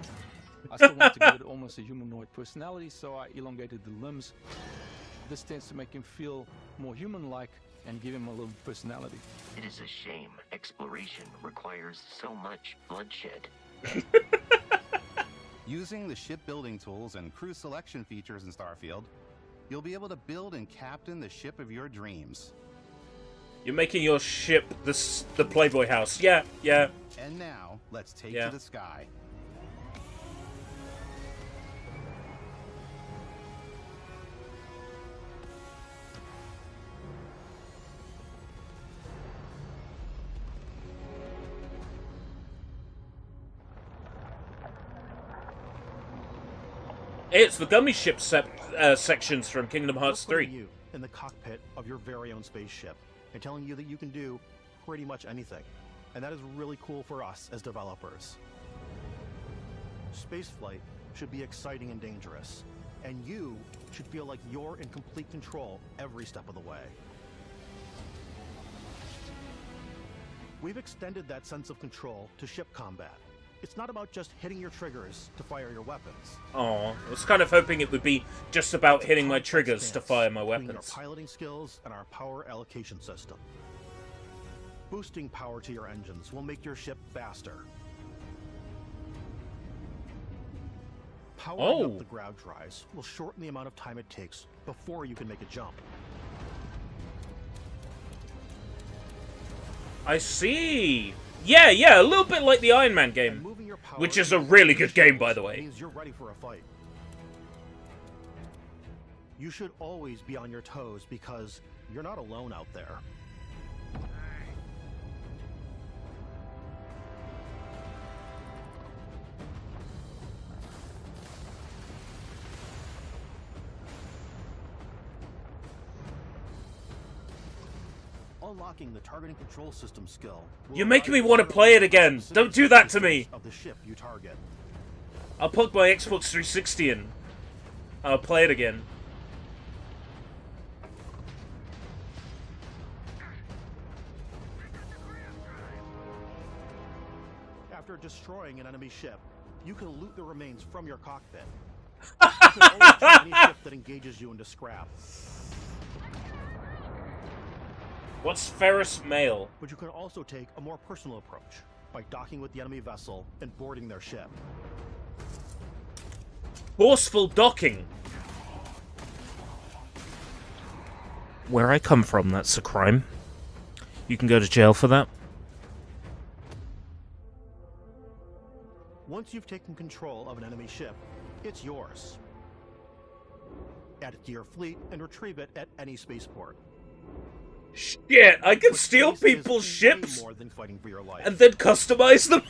I still want to give it almost a humanoid personality, so I elongated the limbs. This tends to make him feel more human-like and give him a little personality. It is a shame exploration requires so much bloodshed. Using the shipbuilding tools and crew selection features in Starfield, you'll be able to build and captain the ship of your dreams. You're making your ship the Playboy house. Yeah, yeah. And now, let's take Yeah. to the sky. It's the gummy ship sections from Kingdom Hearts We're putting 3. you in the cockpit of your very own spaceship and telling you that you can do pretty much anything. And that is really cool for us as developers. Spaceflight should be exciting and dangerous, and you should feel like you're in complete control every step of the way. We've extended that sense of control to ship combat. It's not about just hitting your triggers to fire your weapons. Oh, I was kind of hoping it would be just about hitting my triggers to fire my Between weapons. our piloting skills and our power allocation system. Boosting power to your engines will make your ship faster. Powering up the grav drives will shorten the amount of time it takes before you can make a jump. I see. Yeah, a little bit like the Iron Man game, which is a really good game, by the way. Means you're ready for a fight. You should always be on your toes because you're not alone out there. Unlocking the targeting control system skill. You're making me want to play it again. Don't do that to me. Of the ship you target. I'll plug my Xbox 360 in. I'll play it again. After destroying an enemy ship, you can loot the remains from your cockpit. You can always turn any ship that engages you into scrap. What's Ferris Mail? But you can also take a more personal approach by docking with the enemy vessel and boarding their ship. Forceful docking. Where I come from, that's a crime. You can go to jail for that. Once you've taken control of an enemy ship, it's yours. Add it to your fleet and retrieve it at any spaceport. Shit, I can steal people's ships more than fighting for your life. and then customize them.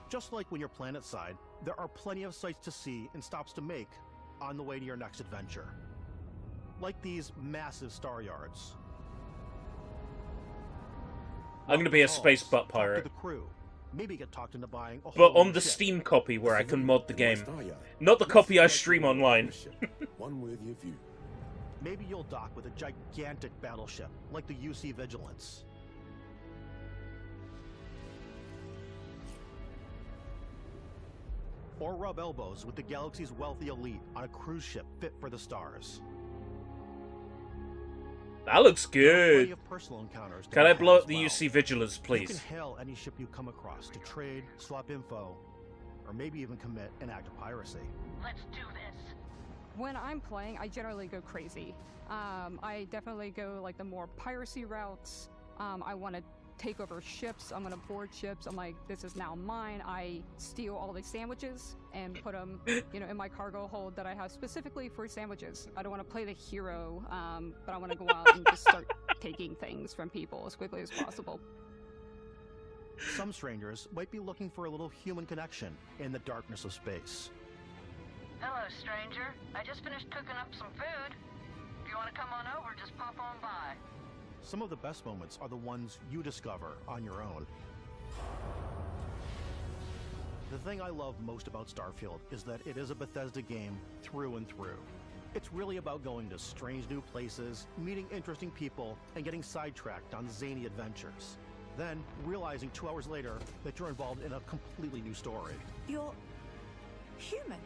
Just like when you're planetside, there are plenty of sights to see and stops to make on the way to your next adventure. Like these massive star yards. I'm gonna be a space butt pirate. The crew. Maybe get talked into buying a But whole on new the ship. Steam copy where I can mod the game. Not the copy I stream online. One worthy of you. Maybe you'll dock with a gigantic battleship, like the UC Vigilance. Or rub elbows with the galaxy's wealthy elite on a cruise ship fit for the stars. That looks good. Of personal encounters to Can I have blow as up the well. UC Vigilance, You please? can hail any ship you come across to trade, swap info, or maybe even commit an act of piracy. Let's do this. When I'm playing, I generally go crazy. I definitely go like the more piracy routes. I want to take over ships. I'm gonna board ships. I'm like, this is now mine. I steal all the sandwiches and put them, in my cargo hold that I have specifically for sandwiches. I don't want to play the hero, but I want to go out and just start taking things from people as quickly as possible. Some strangers might be looking for a little human connection in the darkness of space. Hello, stranger. I just finished cooking up some food. If you want to come on over, just pop on by. Some of the best moments are the ones you discover on your own. The thing I love most about Starfield is that it is a Bethesda game through and through. It's really about going to strange new places, meeting interesting people, and getting sidetracked on zany adventures. Then, realizing 2 hours later that you're involved in a completely new story. You're human.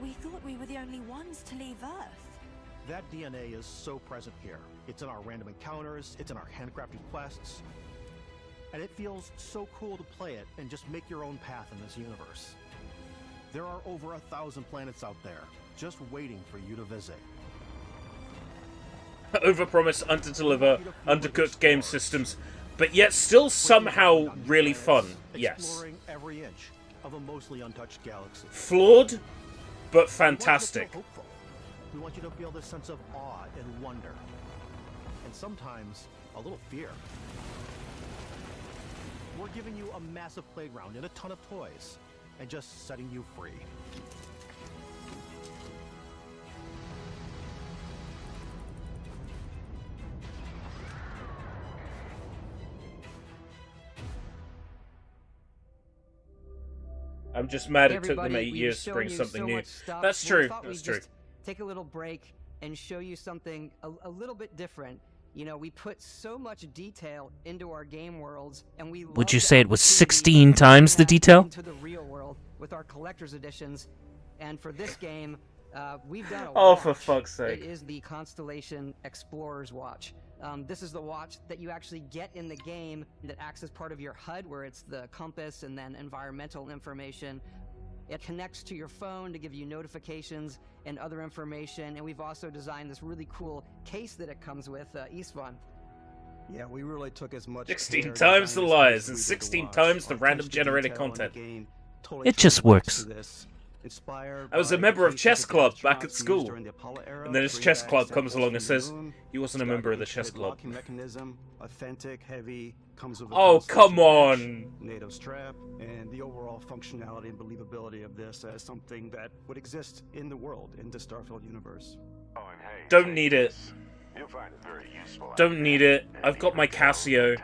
We thought we were the only ones to leave Earth. That DNA is so present here. It's in our random encounters, it's in our handcrafted quests, and it feels so cool to play it and just make your own path in this universe. There are over 1,000 planets out there, just waiting for you to visit. Overpromise, underdeliver, undercooked game systems, but yet still somehow really fun. Yes. Exploring every inch of a mostly untouched galaxy. Flawed, but fantastic. We want you to feel this sense of awe and wonder, and sometimes a little fear. We're giving you a massive playground and a ton of toys, and just setting you free. I'm just mad it took them Everybody, 8 we've years to shown bring you something so new. much stuff. That's We true. thought That's we'd true. just take a little break and show you something a little bit different. You know, we put so much detail into our game worlds, and we Would you say it was 16 times the detail? into the real world with our collector's editions. And for this game, we've done a Oh, watch. for fuck's sake. It is the Constellation Explorer's Watch. This is the watch that you actually get in the game that acts as part of your HUD, where it's the compass and then environmental information. It connects to your phone to give you notifications and other information, and we've also designed this really cool case that it comes with, Istvan. Yeah, we really took as much 16 care to times the design this lies case and as we did 16 watch. times the Our random attention to generated detail in the content. game totally It just translates works. to this. Inspired I was a by member of cases chess of club astronauts back at used school. during the Apollo era, And then his bring chess back club samples comes along from and the says moon. he wasn't a It's got member of the chess integrated club. locking mechanism, authentic, heavy, comes with a Oh, come Constellation on. watch, NATO strap, and the overall functionality and believability of this as something that would exist in the world, in the Starfield universe. Don't need it. Don't need it. I've got my Casio.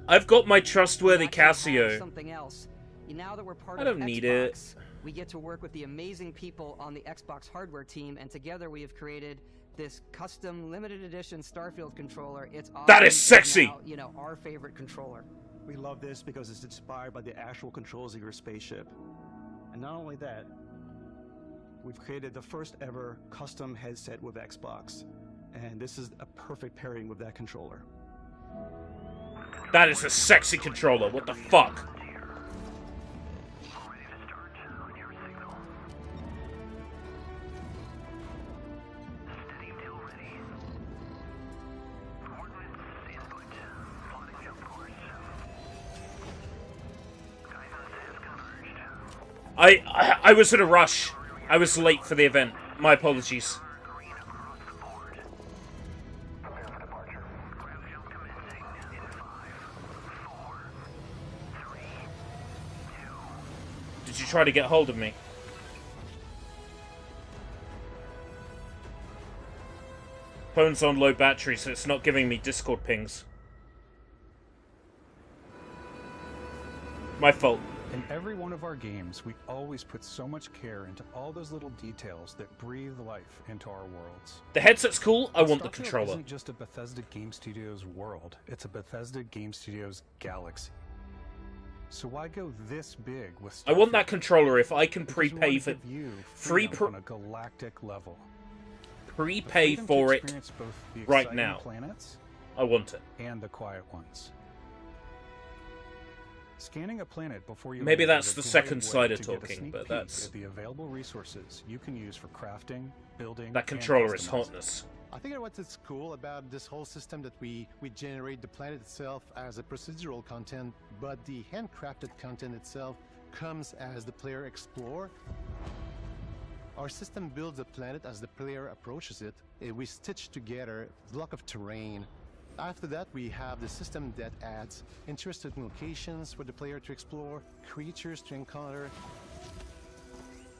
I've got my trustworthy Casio. Something else. Now that we're part I of don't need Xbox, it. we get to work with the amazing people on the Xbox hardware team, and together we have created this custom limited edition Starfield controller. It's awesome. That is It's sexy! now, you know, our favorite controller. We love this because it's inspired by the actual controls of your spaceship. And not only that, we've created the first ever custom headset with Xbox. And this is a perfect pairing with that controller. That is a sexy controller. What the fuck? I was in a rush. I was late for the event. My apologies. Did you try to get hold of me? Phone's on low battery, so it's not giving me Discord pings. My fault. In every one of our games, we always put so much care into all those little details that breathe life into our worlds. The headset's cool, I want the Starfield controller. isn't just a Bethesda Game Studios world, it's a Bethesda Game Studios galaxy. So why go this big with Starfield? I want that controller if I can Because we prepay wanna for give you free freedom on a galactic level. prepay The freedom to for it experience both the right exciting now. planets I want it. and the quiet ones. Scanning a planet before you Maybe leave that's is a the great second way side of to get a talking, sneak but peek that's- at the available resources you can use for crafting, building. That and controller is customizing. hotness. I think what's cool about this whole system that we generate the planet itself as a procedural content, but the handcrafted content itself comes as the player explore. Our system builds a planet as the player approaches it. We stitch together a block of terrain. After that, we have the system that adds interesting locations for the player to explore, creatures to encounter,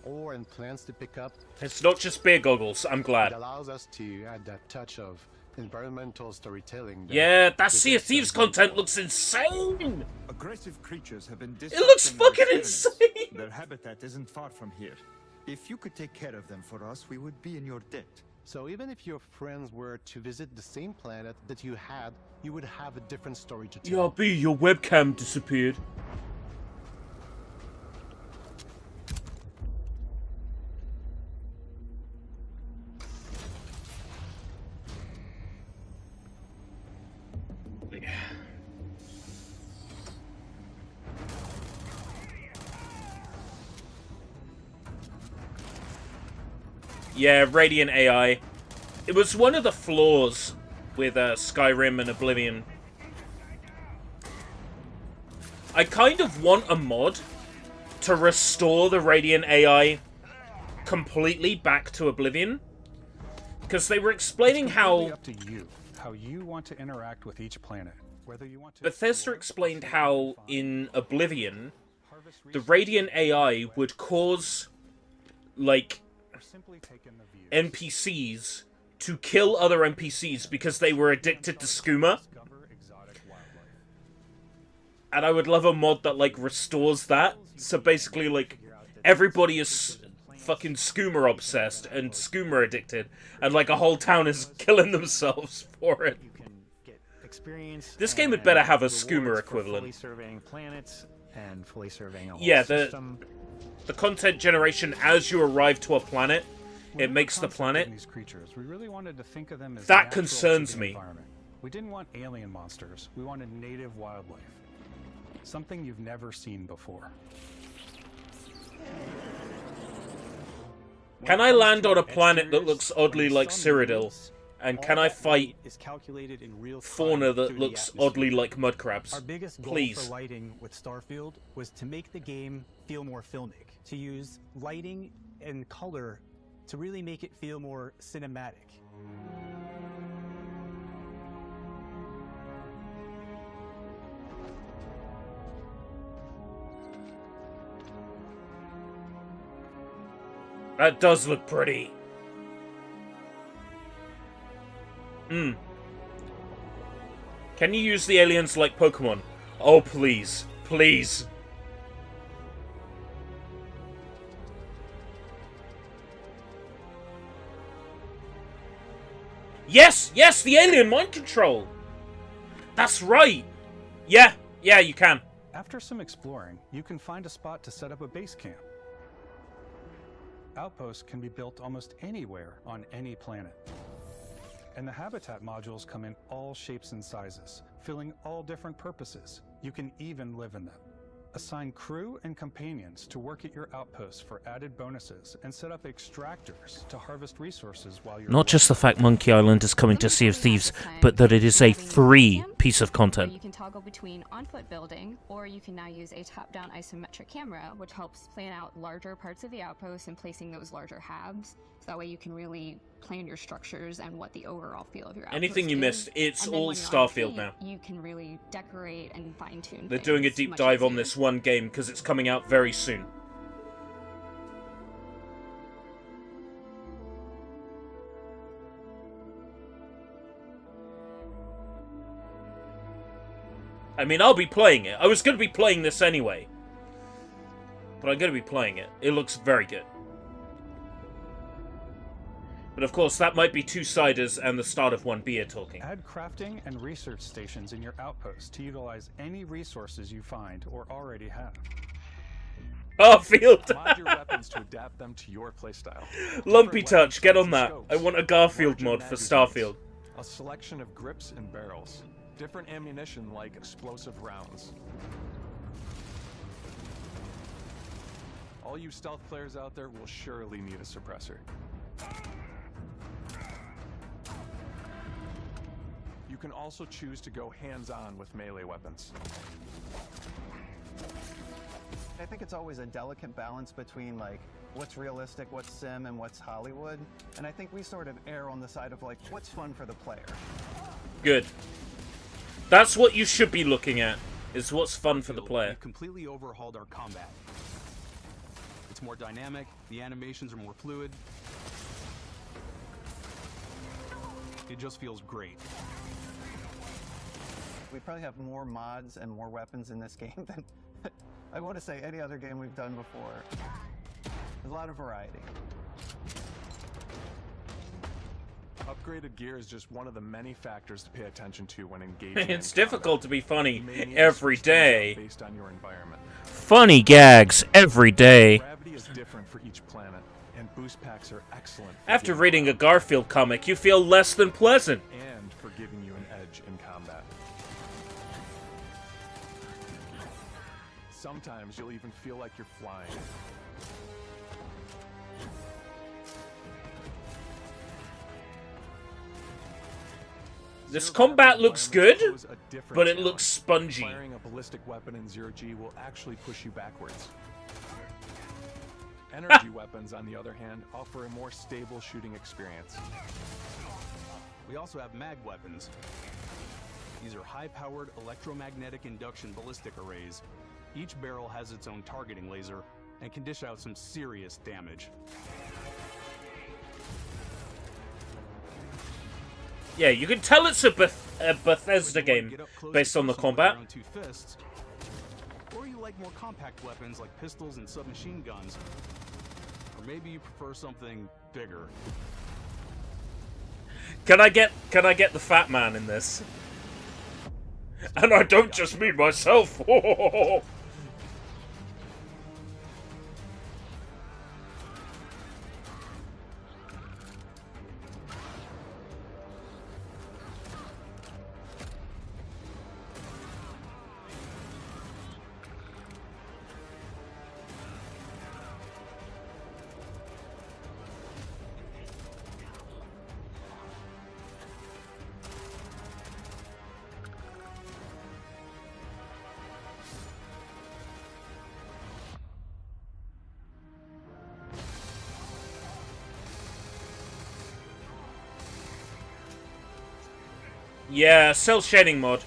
ore and plants to pick up. It's not just beer goggles, I'm glad. It allows us to add that touch of environmental storytelling. Yeah, that Sea of Thieves content looks insane! Aggressive creatures have been It looks disrupting our fucking experiments. insane! Their habitat isn't far from here. If you could take care of them for us, we would be in your debt. So even if your friends were to visit the same planet that you had, you would have a different story to tell. Yeah, B, your webcam disappeared. Yeah, Radiant AI. It was one of the flaws with Skyrim and Oblivion. I kind of want a mod to restore the Radiant AI completely back to Oblivion. Because they were explaining It's how... completely up to you, how you want to interact with each planet. Whether you want to Bethesda explained how, in Oblivion, the Radiant AI would cause, like, NPCs to kill other NPCs because they were addicted to skooma. And I would love a mod that, like, restores that. So basically, like, everybody is fucking skooma obsessed and skooma addicted. And, like, a whole town is killing themselves for it. experience. This game had and better have a rewards skooma for equivalent. Fully surveying planets and fully surveying a whole Yeah, system. the content generation as you arrive to a planet, When it we makes were the planet. concepting these creatures, we really wanted to think of them as That natural concerns to the me. environment. We didn't want alien monsters. We wanted native wildlife. Something you've never seen before. Can I land on a planet that looks oddly like Cyrodiil? And can I fight fauna that looks oddly like mud crabs? Our biggest goal Please. for lighting with Starfield was to make the game feel more filmic, to use lighting and color to really make it feel more cinematic. That does look pretty. Can you use the aliens like Pokemon? Oh, please. Please. Yes! Yes! The alien mind control! That's right! Yeah! Yeah, you can. After some exploring, you can find a spot to set up a base camp. Outposts can be built almost anywhere on any planet. And the habitat modules come in all shapes and sizes, filling all different purposes. You can even live in them. Assign crew and companions to work at your outposts for added bonuses, and set up extractors to harvest resources while you're Not just the fact Monkey Island is coming to Sea of Thieves, but that it is a free piece of content. You can toggle between on-foot building, or you can now use a top-down isometric camera, which helps plan out larger parts of the outpost and placing those larger halves. So that way you can really plan your structures and what the overall feel of your outpost Anything you is. missed, it's And then all when you're on Starfield feet, now. You can really decorate and fine-tune. They're doing a things deep much dive on easier. this one game because it's coming out very soon. I mean, I'll be playing it. I was going to be playing this anyway. But I'm going to be playing it. It looks very good. But of course, that might be two-siders and the start of one beer talking. Add crafting and research stations in your outposts to utilize any resources you find or already have. Garfield! Mod your weapons to adapt them to your playstyle. Lumpy Different Touch, get on weapon that. scopes, I want a Garfield larger mod for magazines, Starfield. A selection of grips and barrels. Different ammunition like explosive rounds. All you stealth players out there will surely need a suppressor. You can also choose to go hands-on with melee weapons. I think it's always a delicate balance between like what's realistic, what's sim, and what's Hollywood. And I think we sort of err on the side of like what's fun for the player. Good. That's what you should be looking at, is what's fun for the player. We've completely overhauled our combat. It's more dynamic, the animations are more fluid. It just feels great. We probably have more mods and more weapons in this game than I want to say any other game we've done before. There's a lot of variety. Upgraded gear is just one of the many factors to pay attention to when engaging. It's difficult to be funny every day. Based on your environment. Funny gags every day. Gravity is different for each planet, and boost packs are excellent. After reading a Garfield comic, you feel less than pleasant. And for giving you an edge in combat. Sometimes you'll even feel like you're flying. This combat looks good, but it looks spongy. Firing a ballistic weapon in 0G will actually push you backwards. Energy weapons, on the other hand, offer a more stable shooting experience. We also have mag weapons. These are high-powered electromagnetic induction ballistic arrays. Each barrel has its own targeting laser and can dish out some serious damage. Yeah, you can tell it's a Bethesda game based on the combat. Or you like more compact weapons like pistols and submachine guns. Or maybe you prefer something bigger. Can I get the fat man in this? And I don't just mean myself. Yeah, cell shading mod.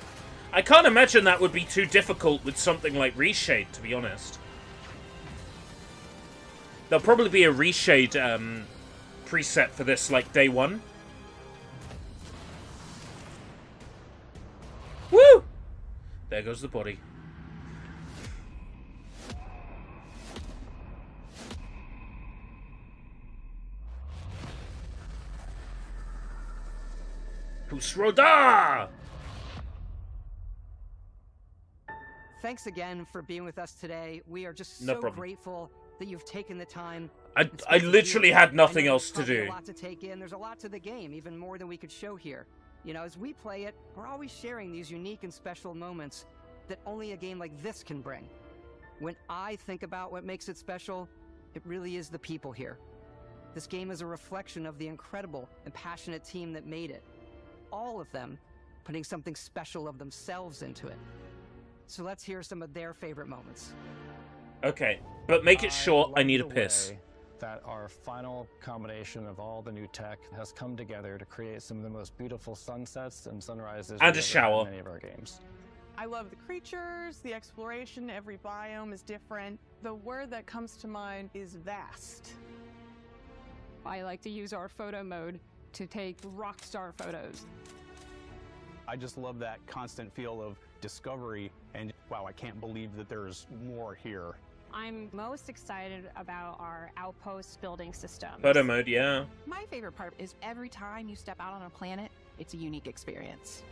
I can't imagine that would be too difficult with something like reshade, to be honest. There'll probably be a reshade preset for this, like, day one. Woo! There goes the body. Pusroda! Thanks again for being with us today. We are just No so problem. grateful that you've taken the time. I literally had nothing else to do. A lot to take in. There's a lot to the game, even more than we could show here. You know, as we play it, we're always sharing these unique and special moments that only a game like this can bring. When I think about what makes it special, it really is the people here. This game is a reflection of the incredible and passionate team that made it. All of them putting something special of themselves into it. So let's hear some of their favorite moments. Okay, but make it short. I need a piss. That our final combination of all the new tech has come together to create some of the most beautiful sunsets and sunrises And we've a ever shower. had in any of our games. I love the creatures, the exploration, every biome is different. The word that comes to mind is vast. I like to use our photo mode to take rock star photos. I just love that constant feel of discovery and wow, I can't believe that there's more here. I'm most excited about our outpost building system. Photo mode, yeah. My favorite part is every time you step out on a planet, it's a unique experience.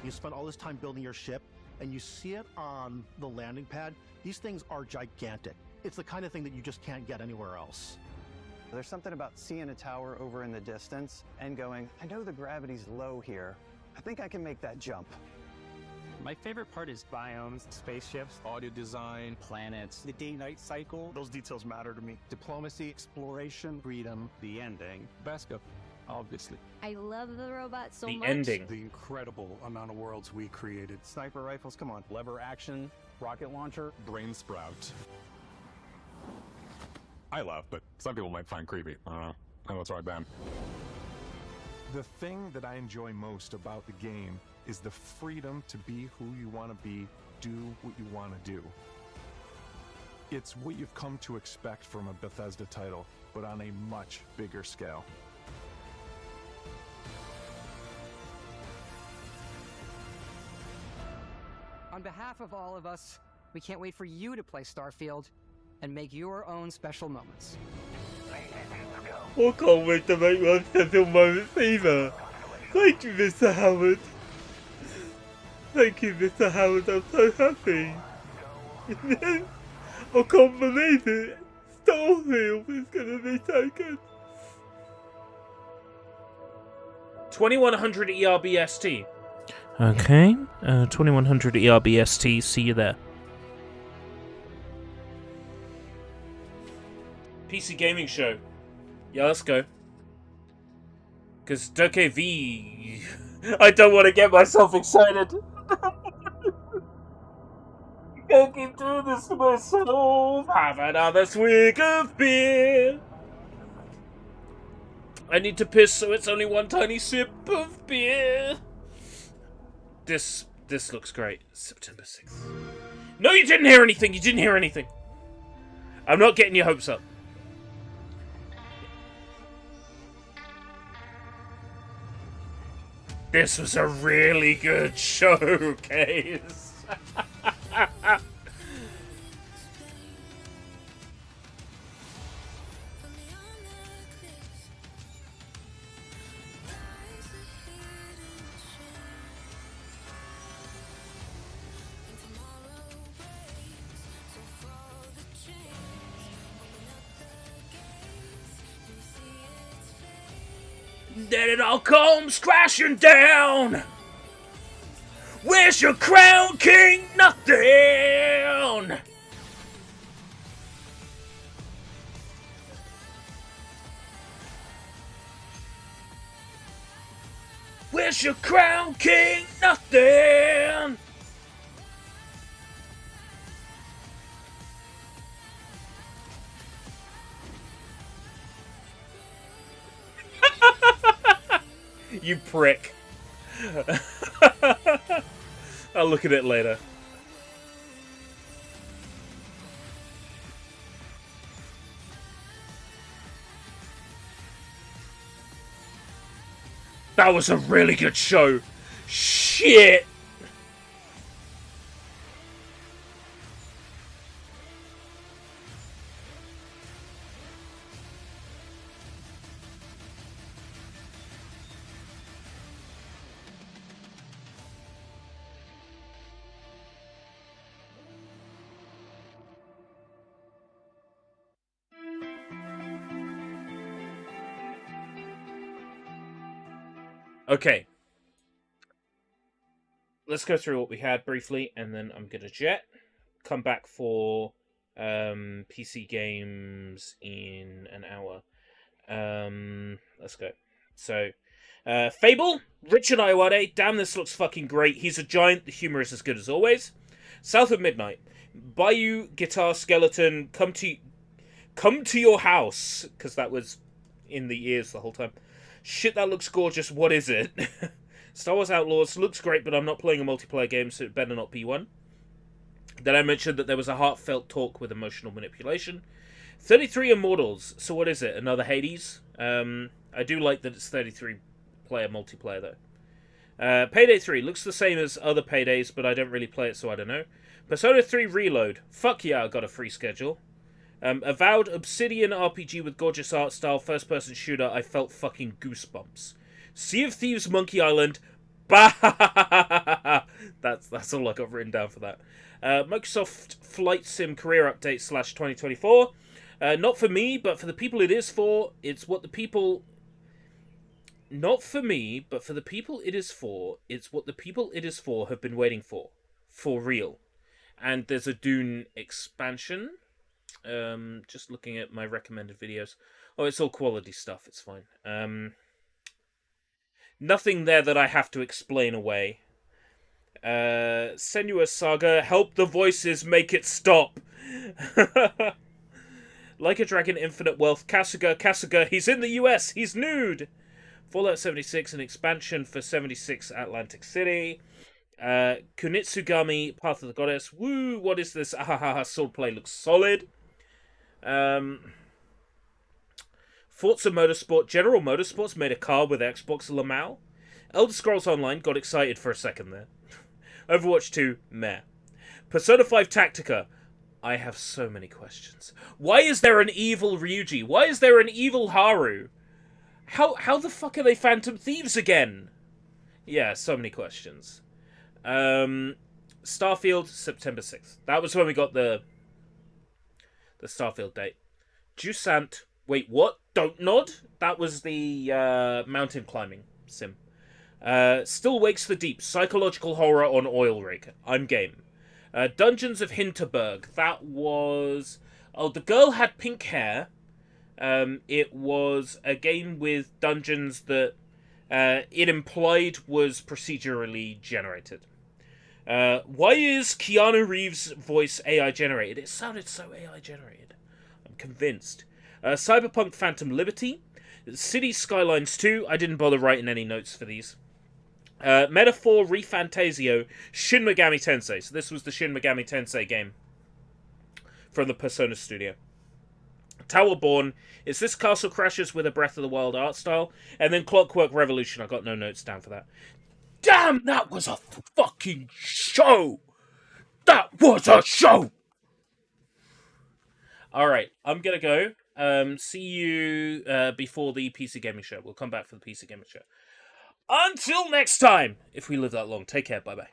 You spend all this time building your ship, and you see it on the landing pad. These things are gigantic. It's the kind of thing that you just can't get anywhere else. There's something about seeing a tower over in the distance and going, I know the gravity's low here. I think I can make that jump. My favorite part is biomes, spaceships, audio design, planets, the day-night cycle. Those details matter to me. Diplomacy, exploration, freedom, the ending, Beskip, obviously. I love the robot so The much. ending. The incredible amount of worlds we created. Sniper rifles, come on. Lever action, rocket launcher, Brain sprout. I love, but some people might find creepy. I don't know. I know it's right, Ben. The thing that I enjoy most about the game is the freedom to be who you want to be, do what you want to do. It's what you've come to expect from a Bethesda title, but on a much bigger scale. On behalf of all of us, we can't wait for you to play Starfield and make your own special moments. I can't wait to make my special moments either. Thank you, Mr. Howard. Thank you, Mr. Howard. I'm so happy. I can't believe it. Starfield is gonna be so good. 2100 ERBST. Okay, 2100 ERBST, see you there. PC Gaming Show. Yeah, let's go. Because Doke V... I don't want to get myself excited. You can't keep doing this to myself. Have another swig of beer. I need to piss, so it's only one tiny sip of beer. This looks great. September 6th. No, you didn't hear anything. You didn't hear anything. I'm not getting your hopes up. This was a really good showcase. Then it all comes crashing down. Where's your crown, King? Nothing. Where's your crown, King? Nothing. You prick. I'll look at it later. That was a really good show. Shit. Okay. Let's go through what we had briefly, and then I'm gonna jet. Come back for PC games in an hour. Let's go. So, Fable, Richard Iwade. Damn, this looks fucking great. He's a giant. The humor is as good as always. South of Midnight. Bayou Guitar Skeleton. Come to your house, because that was in the ears the whole time. Shit, that looks gorgeous. What is it? Star Wars Outlaws looks great, but I'm not playing a multiplayer game, so it better not be one. Then I mentioned that there was a heartfelt talk with emotional manipulation. 33 Immortals. So what is it? Another Hades? I do like that it's 33-player multiplayer, though. Payday 3 looks the same as other Paydays, but I don't really play it, so I don't know. Persona 3 Reload. Fuck yeah, I got a free schedule. Avowed Obsidian RPG with gorgeous art style, first-person shooter. I felt fucking goosebumps. Sea of Thieves Monkey Island. Bah! That's all I got written down for that. Microsoft Flight Sim Career Update / 2024. Not for me, but for the people it is for. It's what the people... Not for me, but for the people it is for. It's what the people it is for have been waiting for. For real. And there's a Dune expansion. Just looking at my recommended videos. Oh, it's all quality stuff. It's fine. Nothing there that I have to explain away. Senua's Saga. Help the voices make it stop. Like a Dragon Infinite Wealth. Kasuga. He's in the US. He's nude. Fallout 76, an expansion for 76 Atlantic City. Kunitsugami, Path of the Goddess. Woo, what is this? Ahaha, swordplay looks solid. Forza Motorsport. General Motorsports made a car with Xbox Lamau. Elder Scrolls Online, got excited for a second there. Overwatch 2, meh. Persona 5 Tactica. I have so many questions. Why is there an evil Ryuji? Why is there an evil Haru? How the fuck are they Phantom Thieves again? Yeah, so many questions. Starfield, September 6th. That was when we got the Starfield date. Jusant. Wait, what? Don't nod? That was the mountain climbing sim. Still Wakes the Deep. Psychological horror on oil rig. I'm game. Dungeons of Hinterberg. That was... Oh, the girl had pink hair. It was a game with dungeons that it implied was procedurally generated. Why is Keanu Reeves' voice AI generated? It sounded so AI generated. I'm convinced. Cyberpunk Phantom Liberty. City Skylines 2. I didn't bother writing any notes for these. Metaphor Refantasio. Shin Megami Tensei. So this was the Shin Megami Tensei game from the Persona studio. Towerborn. Is this Castle Crashers with a Breath of the Wild art style? And then Clockwork Revolution. I got no notes down for that. Damn, that was a fucking show! That was a show! Alright, I'm gonna go. See you before the PC Gaming Show. We'll come back for the PC Gaming Show. Until next time, if we live that long, take care, bye-bye.